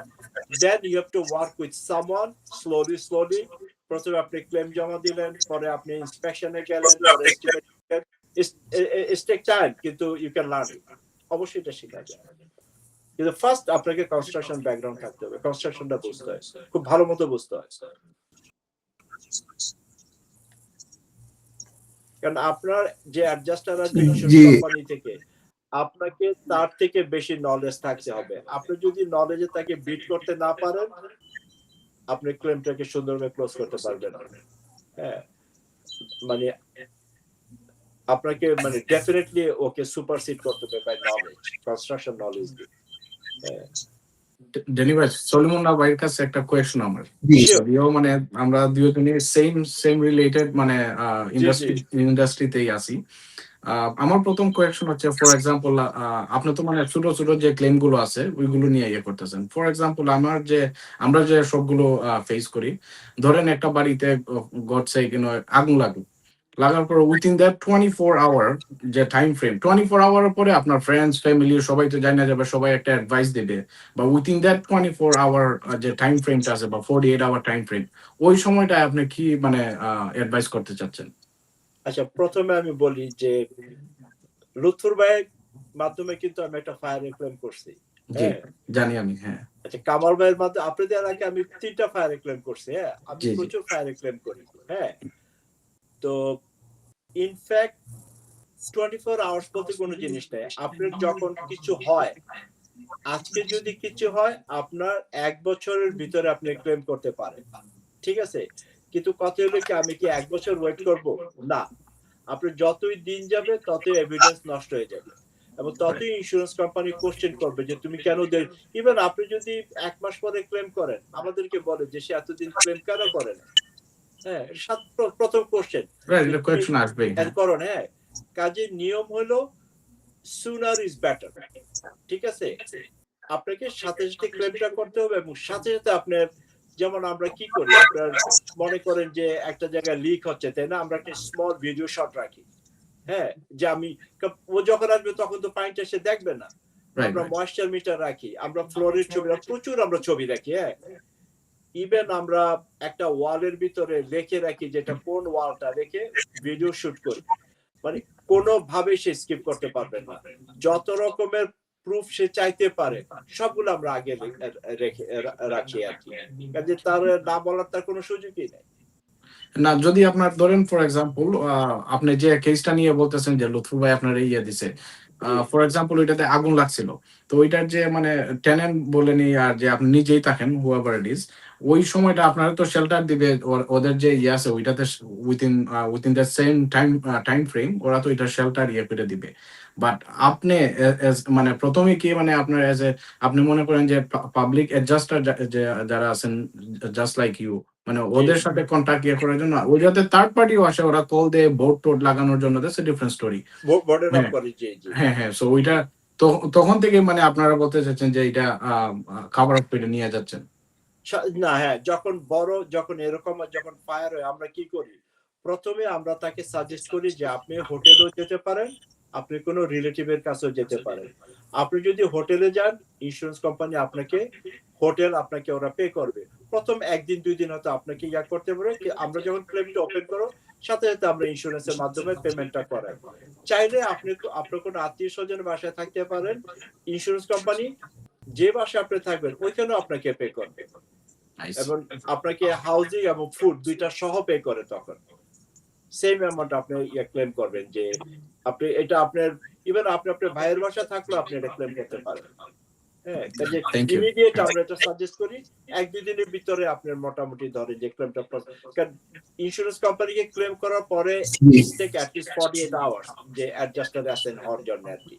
then you have to work with someone slowly. প্রথমে আপনি ক্লেম জমা দিলেন, পরে আপনি ইন্সপেকশনে গেলেন, পরে এস্টিমেট, ইটস টেক টাইম, কিন্তু ইউ ক্যান লার্ন ইট। অবশ্যই এটা শেখা যায়, কিন্তু ফার্স্ট আপনাকে কনস্ট্রাকশন ব্যাকগ্রাউন্ড থাকতে হবে, কনস্ট্রাকশনটা বুঝতে হয়, খুব ভালো মতো বুঝতে হয়। কারণ আপনার যে অ্যাডজাস্টার আছে কোম্পানি থেকে, আপনাকে তার থেকে বেশি নলেজ থাকতে হবে। আপনি যদি নলেজে তাকে বিট করতে না পারেন, আপনি ক্লেমটাকে সুন্দরভাবে ক্লোজ করতে পারবেন না। হ্যাঁ, মানে আপনাকে মানে ডেফিনেটলি ওকে সুপারসিড করতে হবে বাই নলেজ, কনস্ট্রাকশন নলেজ দিয়ে। ডেনি ভাই, সলিমন ভাইয়ের কাছে একটা কোয়েশ্চন আমার, যদিও মানে আমরা দুজনে সেম রিলেটেড মানে ইন্ডাস্ট্রিতেই আছি। আমার প্রথম কোয়েশ্চন হচ্ছে, ফর এক্সাম্পল আপনি তো মানে ছোট ছোট যে ক্লেম গুলো আছে ওইগুলো নিয়ে ইয়ে করতেছেন। ফর এক্সাম্পল আমরা যে সবগুলো ফেস করি, ধরেন একটা বাড়িতে গডসে আগুন লাগার পর উইথিন দ্যাট 24 আওয়ার যে টাইম ফ্রেম, 24 আওয়ারের পরে আপনার ফ্রেন্ডস ফ্যামিলি সবাই তো জানা যাবে, সবাই একটা অ্যাডভাইস দেবে, বা উইথিন দ্যাট 24 আওয়ার যে টাইম ফ্রেমটা আছে বা 48 আওয়ার টাইম ফ্রেম, ওই সময়টায় আপনি কি মানে অ্যাডভাইস করতে চাচ্ছেন? আচ্ছা, প্রথমে আমি বলি যে লুৎফর ভাইয়ের মাধ্যমে কিন্তু আমি একটা ফায়ার ক্লেম করছি। হ্যাঁ, জানি আমি। হ্যাঁ, আচ্ছা, কামাল ভাইয়ের মাধ্যমে আপনাদের আগে আমি 3টা ফায়ার ক্লেম করছি। হ্যাঁ, আমি প্রচুর ফায়ার ক্লেম করি। হ্যাঁ, তো ইনফ্যাক্ট 24 আওয়ার্স বলতে কোনো জিনিস নেই। আপনার যখন কিছু হয়, আজকে যদি কিছু হয়, আপনার 1 বছরের ভিতরে আপনি ক্লেম করতে পারেন, ঠিক আছে? কিন্তু কথা হলো কি, আমি কি 1 বছর ওয়েট করব? না। আপনার যতই দিন যাবে ততই এভিডেন্স নষ্ট হয়ে যাবে, এবং ততই ইন্স্যুরেন্স কোম্পানি কোশ্চেন করবে যে তুমি কেন দেরি। ইভেন আপনি যদি 1 মাস পরে ক্লেম করেন, আমাদেরকে বলে যে সে এতদিন ক্লেম কেন করে না। হ্যাঁ, প্রথম কোশ্চেন আসবে এর কারণ। হ্যাঁ, কাজের নিয়ম হলো সুনার ইজ বেটার, ঠিক আছে? আপনাকে সাথে সাথে ক্লেমটা করতে হবে, এবং সাথে সাথে আপনার, যেমন আমরা কি করি, আপনার মনে করেন যে একটা জায়গায় লিক হচ্ছে, তাই না? আমরা একটা স্মল ভিডিও শট রাখি। হ্যাঁ, যে আমি, ও যখন আসবে তখন তো পানিটা সে দেখবে না, আমরা ময়েশ্চার মিটার রাখি, আমরা ফ্লোরের ছবি, প্রচুর আমরা ছবি রাখি। হ্যাঁ, ইভেন আমরা একটা ওয়ালের ভিতরে রেখে রাখি যেটা কোন ওয়ালটা রেখে ভিডিও শুট করি, মানে কোনোভাবে সে স্কিপ করতে পারবে না। যত রকমের প্রুফ সে চাইতে পারে সবগুলো আমরা আগে রেখে রাখি আর কি, কাজে তার না বলার তার কোনো সুযোগই নেই। না, যদি আপনার ধরেন ফর এক্সাম্পল আপনি যে কেসটা নিয়ে বলতেছেন যে লুৎফর ভাই আপনার ইয়ে দিছে, ফর এক্সাম্পল ওইটাতে আগুন লাগছিল, তো ওইটার যে মানে টেনেন্ট বলেনি আর যে আপনি নিজেই থাকেন হুয়াভার ইট ইজ, ওই সময়টা আপনারা তো শেল্টার দিবে, ওদের যে ইয়ে আছে ওইটাতে within the same time frame ওরা তো এটা শেল্টার ইয়ে করে দিবে। বাট আপনি মানে প্রথমে কি মানে আপনার এজ এ আপনি মনে করেন যে পাবলিক অ্যাডজাস্টার যারা আছেন জাস্ট লাইক ইউ, মানে ওদের সাথে কন্ট্যাক্ট ইয়ে করার জন্য, ওই যাতে থার্ড পার্টিও আসে, ওরা কল দিয়ে বোর্ড টোড লাগানোর জন্য, দ্যাটস এ ডিফারেন্ট স্টোরি। হ্যাঁ হ্যাঁ, সো ওইটা তখন থেকে মানে আপনারা বলতে চাচ্ছেন যে এটা খাবার আপ করে নিয়ে যাচ্ছেন। না, হ্যাঁ, যখন এরকম যখন ফায়ার হয় আমরা কি করি, প্রথমে আমরা তাকে সাজেস্ট করি যে আপনি হোটেলেও যেতে পারেন, আপনি কোনো রিলেটিভের কাছেও যেতে পারেন। আপনি যদি হোটেলে যান, ইন্স্যুরেন্স কোম্পানি আপনাকে ওরা পে করবে। প্রথম 1 দিন 2 দিন হয়তো আপনাকে করতে পারে। আমরা যখন ক্লেমটা ওপেন করব, সাথে সাথে আমরা ইন্স্যুরেন্সের মাধ্যমে পেমেন্টটা করাই। চাইলে আপনার কোনো আত্মীয়-স্বজনের বাসায় থাকতে পারেন, ইন্স্যুরেন্স কোম্পানি যে বাসায় আপনি থাকবেন ওইখানেও আপনাকে পে করবে। এবং আপনাকে হাউজিং এবং ফুড 2টা সহ পে করে তখন। সেম অ্যামাউন্ট আপনি ক্লেম করবেন যে এটা আপনার ইভেন আপনার ভাইয়ের বাসায় থাকলেও আপনি এটা ক্লেম করতে পারেন। হ্যাঁ, কাজে ইমিডিয়েট আমরা এটা সাজেস্ট করি 1-2 দিনের ভিতরে আপনার মোটামুটি ধরে যে ক্লেমটা, কারণ ইন্স্যুরেন্স কোম্পানিকে ক্লেম করার পরে টেক অ্যাট লিস্ট 48 আওয়ার্স যে অ্যাডজাস্টার অ্যাসেন হওয়ার জন্য আর কি।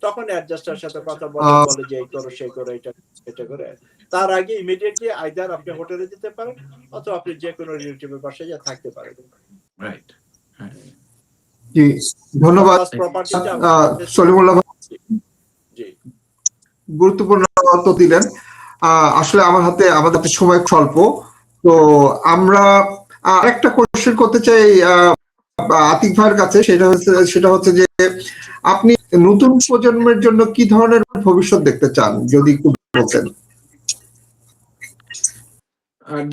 তখন অ্যাডজাস্টার সাথে কথা বলে যে এই করো সেই করো এটা করে। তার আগে ইমিডিয়েটলি আইদার আপনি হোটেলে যেতে পারেন অথবা আপনি যে কোনো রিলেটিভের বাসায় যা থাকতে পারেন। রাইট। জি, ধন্যবাদ সলিমুল্লাহ ভাই, জি, গুরুত্বপূর্ণ তথ্য দিলেন। আসলে আমাদের হাতে সময় স্বল্প, তো আমরা আরেকটা কোশ্চেন করতে চাই আতিক ভাইয়ের কাছে। সেটা হচ্ছে যে আপনি নতুন প্রজন্মের জন্য কি ধরনের ভবিষ্যৎ দেখতে চান, যদি একটু বলতেন।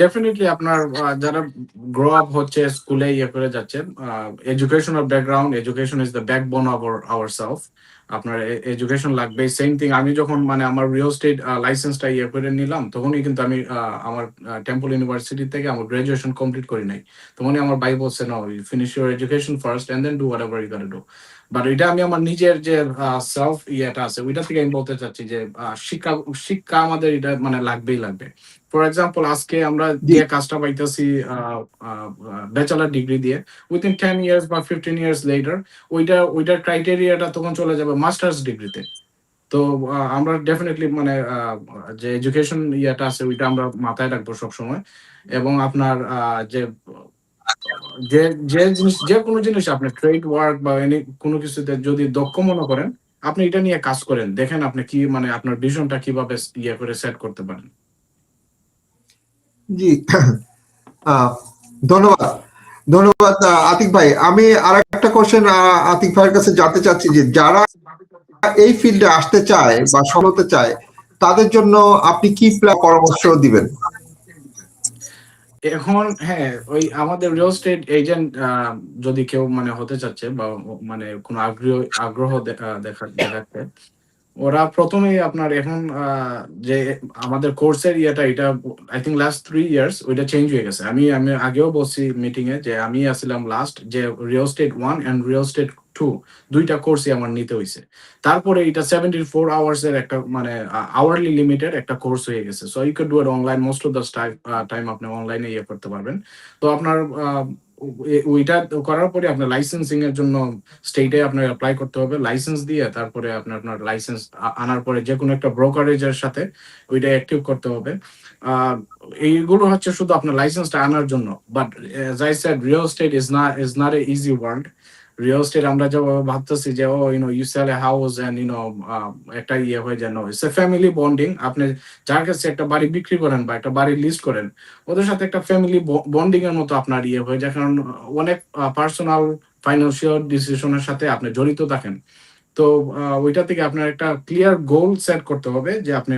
ডেফিনেটলি আপনার যারা গ্রো আপ হচ্ছে, স্কুলে করে যাচ্ছেন, educational background, education is the backbone of our self. আপনার এডুকেশন লাগবে। সেম থিং, আমি যখন আমার রিয়েল এস্টেট লাইসেন্সটা করে নিলাম, তখনই কিন্তু আমি আমার টেম্পল ইউনিভার্সিটি থেকে আমার গ্রাজুয়েশন কমপ্লিট করি নাই। তখনই আমার ভাই বলছে, no, you finish your education first and then do whatever you got to do. But এটা আমি আমার নিজের যে সেলফ আছে, ওইটা থেকে আমি বলতে চাচ্ছি যে শিক্ষা আমাদের এটা লাগবেই লাগবে। ফর এক্সাম্পল, আজকে আমরা যে কাজটা পাইতেছি ব্যাচেলার ডিগ্রি দিয়ে, উইথিন 10 ইয়ার্স বা 15 ইয়ার্স লেটার ওইটার ক্রাইটেরিয়াটা তখন চলে যাবে মাস্টার্স ডিগ্রিতে। তো আমরা ডেফিনেটলি যে এডুকেশন আছে ওইটা আমরা মাথায় রাখবো সবসময়। এবং আপনার যে কোনো জিনিস আপনি ট্রেড ওয়ার্ক বা কোনো কিছুতে যদি দক্ষ মনে করেন, আপনি এটা নিয়ে কাজ করেন, দেখেন আপনি কি আপনার ভিশনটা কিভাবে করে সেট করতে পারেন। জি, ধন্যবাদ আতিক ভাই। আমি আরেকটা কোশ্চেন আতিক ভাইয়ের কাছে জানতে চাচ্ছি যে যারা এই ফিল্ডে আসতে চায় বা হতে চায়, তাদের জন্য আপনি কি পরামর্শ দিবেন? এখন হ্যাঁ, ওই আমাদের রিয়েল এস্টেট এজেন্ট যদি কেউ হতে চাচ্ছে বা কোনো আগ্রহ দেখাচ্ছে, ওরা প্রথমেই আপনার এখন যে আমাদের কোর্সের এটা আই থিঙ্ক লাস্ট 3 ইয়ার্স ওইটা চেঞ্জ হয়ে গেছে। আমি আগেও বলছি মিটিং এ যে আমি আসছিলাম লাস্ট যে real estate 1 and real estate 2 দুইটা কোর্সই আমার নিতে হয়েছে। তারপরে এটা 74 আওয়ার্স এর একটা আওয়ারলি লিমিটেড একটা কোর্স হয়ে গেছে। So you can do it online, most of the time আপনি অনলাইনে করতে পারবেন। তো আপনার ওইটা করার পরে আপনার লাইসেন্সিং এর জন্য স্টেটে আপনার অ্যাপ্লাই করতে হবে। লাইসেন্স দিয়ে তারপরে আপনার লাইসেন্স আনার পরে যে কোনো একটা ব্রোকারেজের সাথে ওইটা অ্যাক্টিভ করতে হবে। এইগুলো হচ্ছে শুধু আপনার লাইসেন্সটা আনার জন্য। But as I said, real estate is not a easy world. Real estate আমরা যেভাবে ভাবতেছি যে you sell a house and একটা হয়ে যায়, no, it's a family bonding. আপনি যার কাছে একটা বাড়ি বিক্রি করেন বা একটা বাড়ি লিস্ট করেন, ওদের সাথে একটা ফ্যামিলি বন্ডিং এর মতো আপনার হয়ে যায়, কারণ অনেক পার্সোনাল ফাইন্যান্সিয়াল ডিসিশনের সাথে আপনি জড়িত থাকেন। তো ওইটা থেকে আপনার একটা ক্লিয়ার গোল সেট করতে হবে যে আপনি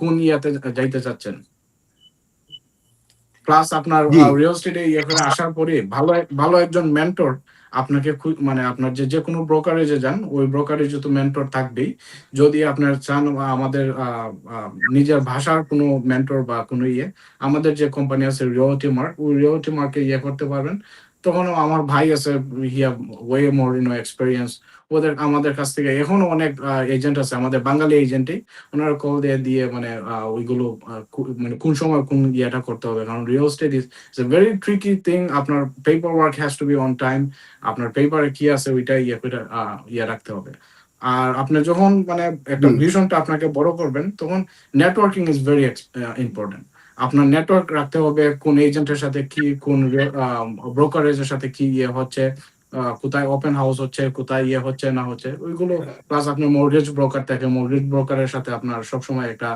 কোন ইয়াতে যাইতে চাচ্ছেন। প্লাস আপনার রিয়েল এস্টেটে করে আসার পরে ভালো একজন মেন্টর আপনাকে আপনার যে কোনো ব্রোকারেজে যান, ওই ব্রোকারেজে তো মেন্টর থাকবেই। যদি আপনার চান আমাদের নিজের ভাষার কোনো মেন্টর বা কোনো আমাদের যে কোম্পানি আছে রিয়েলিটি মার্ক, ওই রিয়েলিটি মার্কে করতে পারবেন। তখন আমার ভাই আছে, ওয়ে মোর এক্সপেরিয়েন্স। আমাদের কাছ থেকে এখনো অনেক এজেন্ট আছে, আমাদের বাঙালি এজেন্টই, ওনারা কল দিয়ে ওইগুলো কোন সময় কোন ইয়েটা করতে হবে। কারণ real estate is a very tricky thing. আপনার paper work has to be on time. আপনার পেপারে কি আছে ওইটা রাখতে হবে। আর আপনি যখন একটা ভিশনটা আপনাকে বড় করবেন, তখন নেটওয়ার্কিং ইজ ভেরি ইম্পর্টেন্ট। আপনার নেটওয়ার্ক রাখতে হবে, কোন এজেন্টের সাথে কি, কোন ব্রোকারেজের সাথে কি হচ্ছে, কোথায় ওপেন হাউস হচ্ছে, কোথায় ইয়ে হচ্ছে না হচ্ছে ওইগুলো, প্লাস আপনার মর্গেজ ব্রোকার থাকে, মর্গেজ ব্রোকারের সাথে আপনার সবসময় একটা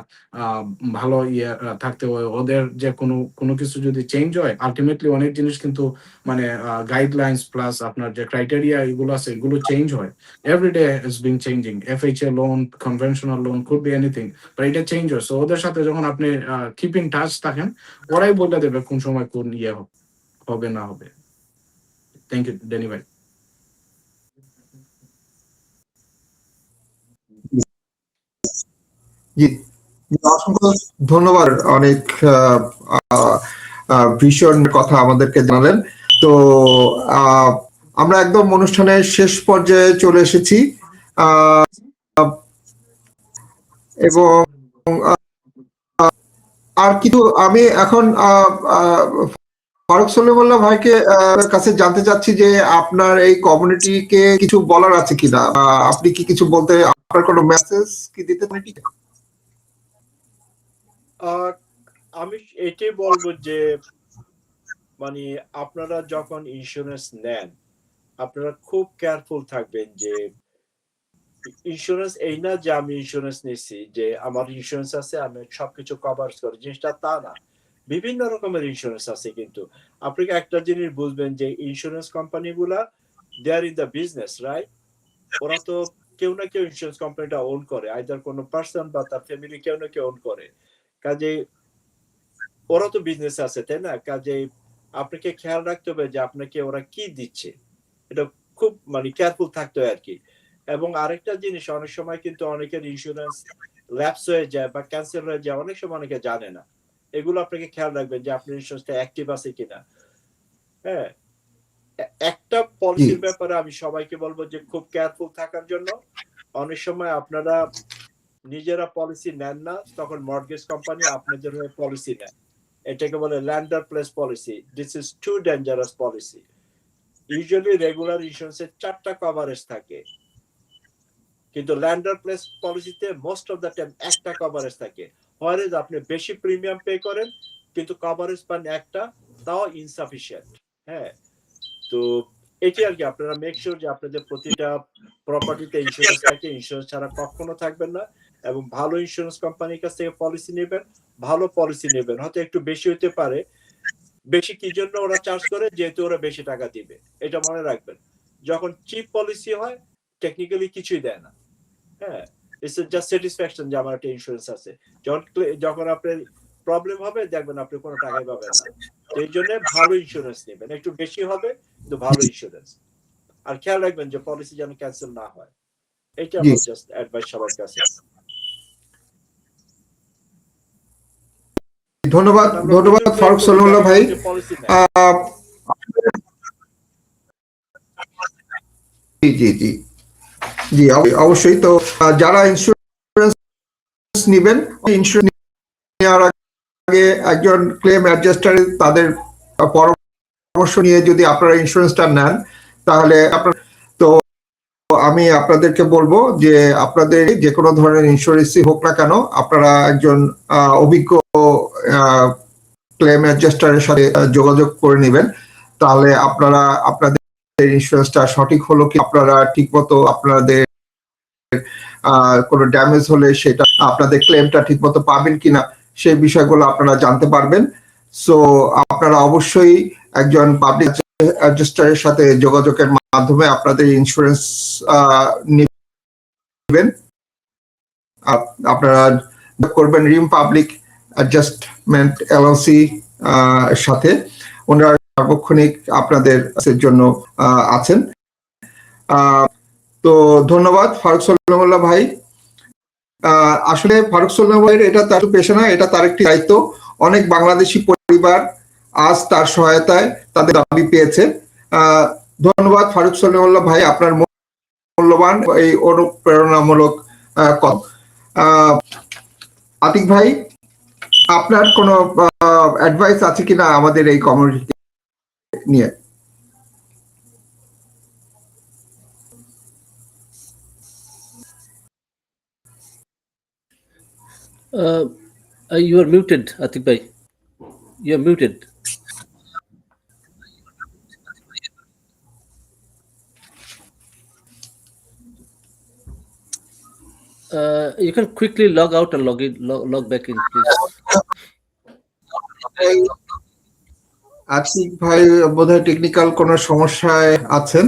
ভালো ইয়ে থাকতে হয়। ওদের যে কোনো কোনো কিছু যদি চেঞ্জ হয়, আলটিমেটলি অনেক জিনিস কিন্তু মানে গাইডলাইন্স প্লাস আপনার যে ক্রাইটেরিয়া এগুলো আছে এগুলো চেঞ্জ হয়। Everyday is being changing. FHA loan, conventional loan, could be anything, but এটা চেঞ্জ হয়। সো ওদের সাথে যখন আপনি কিপ ইন টাচ থাকেন, ওরাই বলে দেবে কোন সময় কোন ইয়ে হবে না হবে। থ্যাংক ইউ ড্যানি ভাই। জি, অসংখ্য ধন্যবাদ। অনেক ভীষণ কথা আমাদেরকে জানালেন। তো আমরা একদম অনুষ্ঠানের শেষ পর্যায়ে চলে এসেছি, এবং আর কিছু আমি এখন ফারুক সলিমুল্লাহ ভাইকে কাছে জানতে চাচ্ছি যে আপনার এই কমিউনিটিকে কিছু বলার আছে কিনা, আপনি কি কিছু বলতে, আপনার কোনো মেসেজ কি দিতে পারেন? আমি এটাই বলবো যে মানে আপনারা যখন ইন্স্যুরেন্স নেন, আপনারা খুব কেয়ারফুল থাকবেন যে ইন্স্যুরেন্স এই না যে আমি ইন্স্যুরেন্স নিচ্ছি যে আমার ইন্স্যুরেন্স আছে আমি সবকিছু কভার করি, জিনিসটা তা না। বিভিন্ন রকমের ইন্স্যুরেন্স আছে, কিন্তু আপনি একটা জিনিস বুঝবেন যে ইন্স্যুরেন্স কোম্পানি গুলা দে আর ইন দ্য বিজনেস, রাইট? ওরা তো কেউ না কেউ ইন্স্যুরেন্স কোম্পানিটা ওন করে, আইদার কোনো পার্সন বা তার ফ্যামিলি কেউ না কেউ ওন করে। কাজে ওরা তো বিজনেস আছে, তাই না? কাজে আপনাকে খেয়াল রাখতে হবে যে আপনাকে ওরা কি দিচ্ছে, এটা খুব মানে কেয়ারফুল থাকতে হয় আর কি। এবং আরেকটা জিনিস, অনেক সময় কিন্তু অনেকের ইন্স্যুরেন্স ল্যাপস হয়ে যায় বা ক্যান্সেল হয়ে যায়, অনেক সময় অনেকে জানে না। এগুলো আপনাকে খেয়াল রাখবেন যে আপনার ইন্স্যুরেন্সটা অ্যাক্টিভ আছে কিনা। হ্যাঁ, একটা পলিসির ব্যাপারে আমি সবাইকে বলবো যে খুব কেয়ারফুল থাকার জন্য। অনেক সময় আপনারা নিজেরা পলিসি নেন না, তখন মর্টগেজ কোম্পানি আপনাদের হয়ে পলিসি নেয়। এটাকে বলে lander place policy. This is too dangerous policy. Usually regular ইন্স্যুরেন্সের 4টা কভারেজ থাকে, কিন্তু ল্যান্ডার প্লেস পলিসিতে মোস্ট অফ দ্য টাইম একটা কভারেজ থাকে। হয় আপনি বেশি প্রিমিয়াম পে করেন কিন্তু কভারেজ পান একটা, তাও ইনসাফিসিয়েন্ট। হ্যাঁ, তো এটি আর কি, আপনারা মেক শিওর যে আপনাদের প্রতিটা প্রপার্টিতে ইন্স্যুরেন্স থাকে। ইন্স্যুরেন্স ছাড়া কখনো থাকবেন না, এবং ভালো ইন্স্যুরেন্স কোম্পানির কাছ থেকে পলিসি নেবেন, ভালো পলিসি নেবেন। হয়তো একটু বেশি হতে পারে, বেশি কি জন্য ওরা চার্জ করে, যেহেতু ওরা বেশি টাকা দিবে, এটা মনে রাখবেন। যখন চিপ পলিসি হয় টেকনিক্যালি কিছুই দেয় না। হ্যাঁ, ইটস জাস্ট স্যাটিসফ্যাকশন যে আমার একটা ইন্স্যুরেন্স আছে। যখন আপনার প্রবলেম হবে দেখবেন আপনি কোনো টাকাই পাবেন না। এই জন্য ভালো ইন্স্যুরেন্স নেবেন, একটু বেশি হবে কিন্তু ভালো ইন্স্যুরেন্স। আর খেয়াল রাখবেন যে পলিসি যেন ক্যান্সেল না হয়। এটা আমার জাস্ট অ্যাডভাইস সবার কাছে। ধন্যবাদ, ধন্যবাদ ফারুক সলিমুল্লাহ ভাই। জি জি জি জি, অবশ্যই। তো যারা ইন্স্যুরেন্স নেবেন, ইন্স্যুরেন্স নেওয়ার আগে একজন ক্লেম অ্যাডজাস্টার তাদের পরামর্শ নিয়ে যদি আপনারা ইন্স্যুরেন্সটা নেন, তাহলে আপনার, তো আমি আপনাদেরকে বলবো যে আপনাদের যে কোনো ধরনের ইন্স্যুরেন্সই হোক না কেন, আপনারা একজন অভিজ্ঞ ক্লেম অ্যাডজাস্টারের সাথে যোগাযোগ করে নেবেন। তাহলে আপনারা আপনাদের ইন্স্যুরেন্সটা সঠিক হলো কি, আপনারা ঠিকমতো আপনাদের কোনো ড্যামেজ হলে সেটা আপনাদের ক্লেমটা ঠিকমতো পাবেন কিনা, সেই বিষয়গুলো আপনারা জানতে পারবেন। সো আপনারা অবশ্যই একজন পাবলিক অ্যাডজাস্টারের সাথে যোগাযোগের মাধ্যমে আপনাদের ইন্স্যুরেন্স নেবেন। আপনারা করবেন রিম পাবলিক অ্যাডজাস্টমেন্ট এলএলসি সাথে, ওনারা সার্বক্ষণিক আপনাদের জন্য আছেন। তো ধন্যবাদ ফারুক সলিমুল্লাহ ভাই। আসলে ফারুক সলিমুল্লাহ ভাইয়ের এটা তার পেশা না, এটা তার একটি দায়িত্ব। অনেক বাংলাদেশি পরিবার আজ তার সহায়তায় তাদের দাবি পেয়েছে। ধন্যবাদ ফারুক সলিমুল্লাহ ভাই, আপনার মূল্যবান এই অনুপ্রেরণামূলক কথা। আতিক ভাই, আপনার কোনো অ্যাডভাইস আছে কিনা আমাদের এই কমিউনিটি নিয়ে? You are muted, Atik bhai. You are muted. You can quickly log out and log back in, please. Atik ভাই বোধহয় টেকনিক্যাল কোনো সমস্যায় আছেন।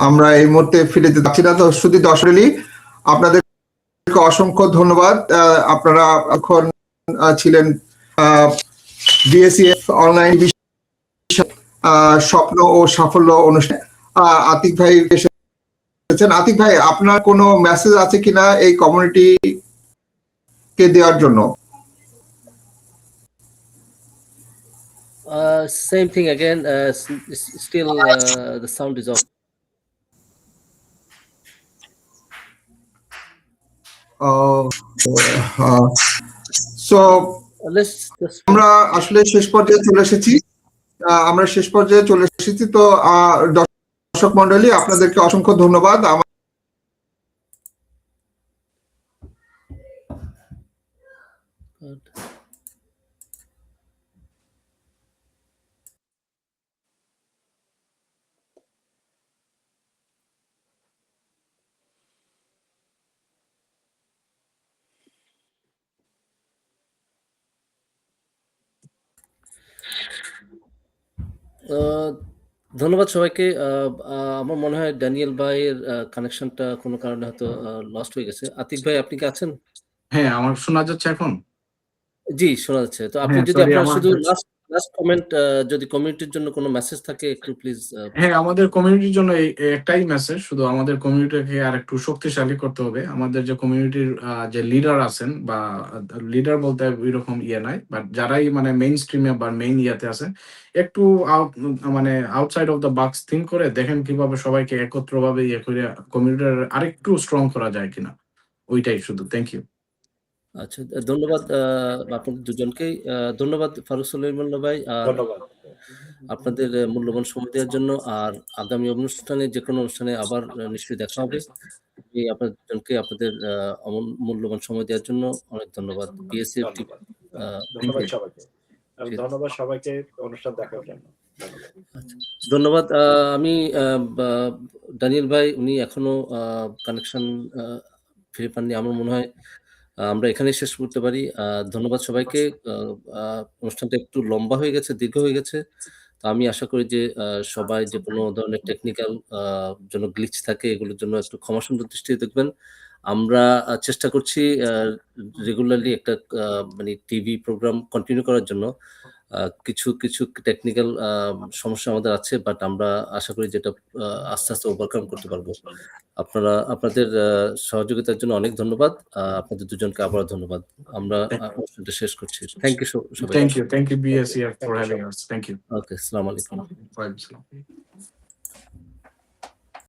আমরা এই মুহূর্তে ফিরে যেতে পারছি না। তো শুধু দর্শকলি আপনাদেরকে অসংখ্য ধন্যবাদ। আপনারা এখন ছিলেন বিএসইএফ অনলাইন স্বপ্ন ও সাফল্য অনুষ্ঠান। আতিক ভাই এসেছেন। আতিক ভাই, আপনার কোনো মেসেজ আছে কিনা এই কমিউনিটি কে দেওয়ার জন্য? Same thing again. Still, the sound is off. So Let's just. আমরা আসলে শেষ পর্যায়ে চলে এসেছি। তো দর্শক মন্ডলী, আপনাদেরকে অসংখ্য ধন্যবাদ। ধন্যবাদ সবাইকে। আমার মনে হয় ড্যানিয়েল ভাইয়ের কানেকশনটা কোনো কারণে হয়তো লস্ট হয়ে গেছে। আতিক ভাই, আপনি কি আছেন? হ্যাঁ, আমার শোনা যাচ্ছে এখন? জি, শোনা যাচ্ছে। তো আপনি হ্যাঁ, যদি sorry, আপনার আমার শুধু লাস্ট কমেন্ট, যদি কমিউনিটির জন্য কোনো মেসেজ থাকে একটু প্লিজ। হ্যাঁ, আমাদের কমিউনিটির জন্য একটাই মেসেজ, শুধু আমাদের কমিউনিটিকে আর একটু শক্তিশালী করতে হবে। আমাদের যে কমিউনিটির যে লিডার আছেন, বা লিডার বলতে ওইরকম ইয়ে নাই, বাট যারাই মানে মেইন স্ট্রিমে বা মেইন ইয়াতে আছেন, একটু মানে outside of the box think করে দেখেন কিভাবে সবাইকে একত্রভাবে ইয়ে করে কমিউনিটির আরেকটু স্ট্রং করা যায় কিনা। ওইটাই শুধু। Thank you. আচ্ছা, ধন্যবাদ আপনাদের দুজনকেই। ধন্যবাদ ফারুক সুলাইমান ভাই, আর ধন্যবাদ। আপনাদের মূল্যবান সময় দেওয়ার জন্য। আর আগামী অনুষ্ঠানে, যে কোনো অনুষ্ঠানে আবার নিশ্চয়ই দেখা হবে। আপনাদের দুজনকে আপনাদের মূল্যবান সময় দেওয়ার জন্য অনেক ধন্যবাদ। BSF TV. ধন্যবাদ সবাইকে। ধন্যবাদ সবাইকে অনুষ্ঠান দেখার জন্য। ধন্যবাদ। আমি ড্যানিয়েল ভাই, উনি এখনো কানেকশন ফিরে পাননি। আমার মনে হয় আমরা এখানেই শেষ করতে পারি। ধন্যবাদ সবাইকে। অনুষ্ঠানটা একটু লম্বা হয়ে গেছে, দীর্ঘ হয়ে গেছে। তো আমি আশা করি যে সবাই যে কোনো ধরনের টেকনিক্যাল জন্য গ্লিচ থাকে, এগুলোর জন্য একটু ক্ষমাসুন্দর দৃষ্টিতে দেখবেন। আমরা চেষ্টা করছি রেগুলারলি একটা মানে টিভি প্রোগ্রাম কন্টিনিউ করার জন্য। কিছু টেকনিক্যাল সমস্যা আমাদের আছে, বাট আমরা আশা করি যেটা আস্তে আস্তে ওভারকাম করতে পারবো। আপনাদের সহযোগিতার জন্য অনেক ধন্যবাদ। আপনাদের দুজনকে আবার ধন্যবাদ। আমরা অনুষ্ঠানটা শেষ করছি। থ্যাংক ইউ সবাই। Thank you, BSEF for having us. Thank you. ওকে, আসসালামু আলাইকুম। Waalaikumsalam.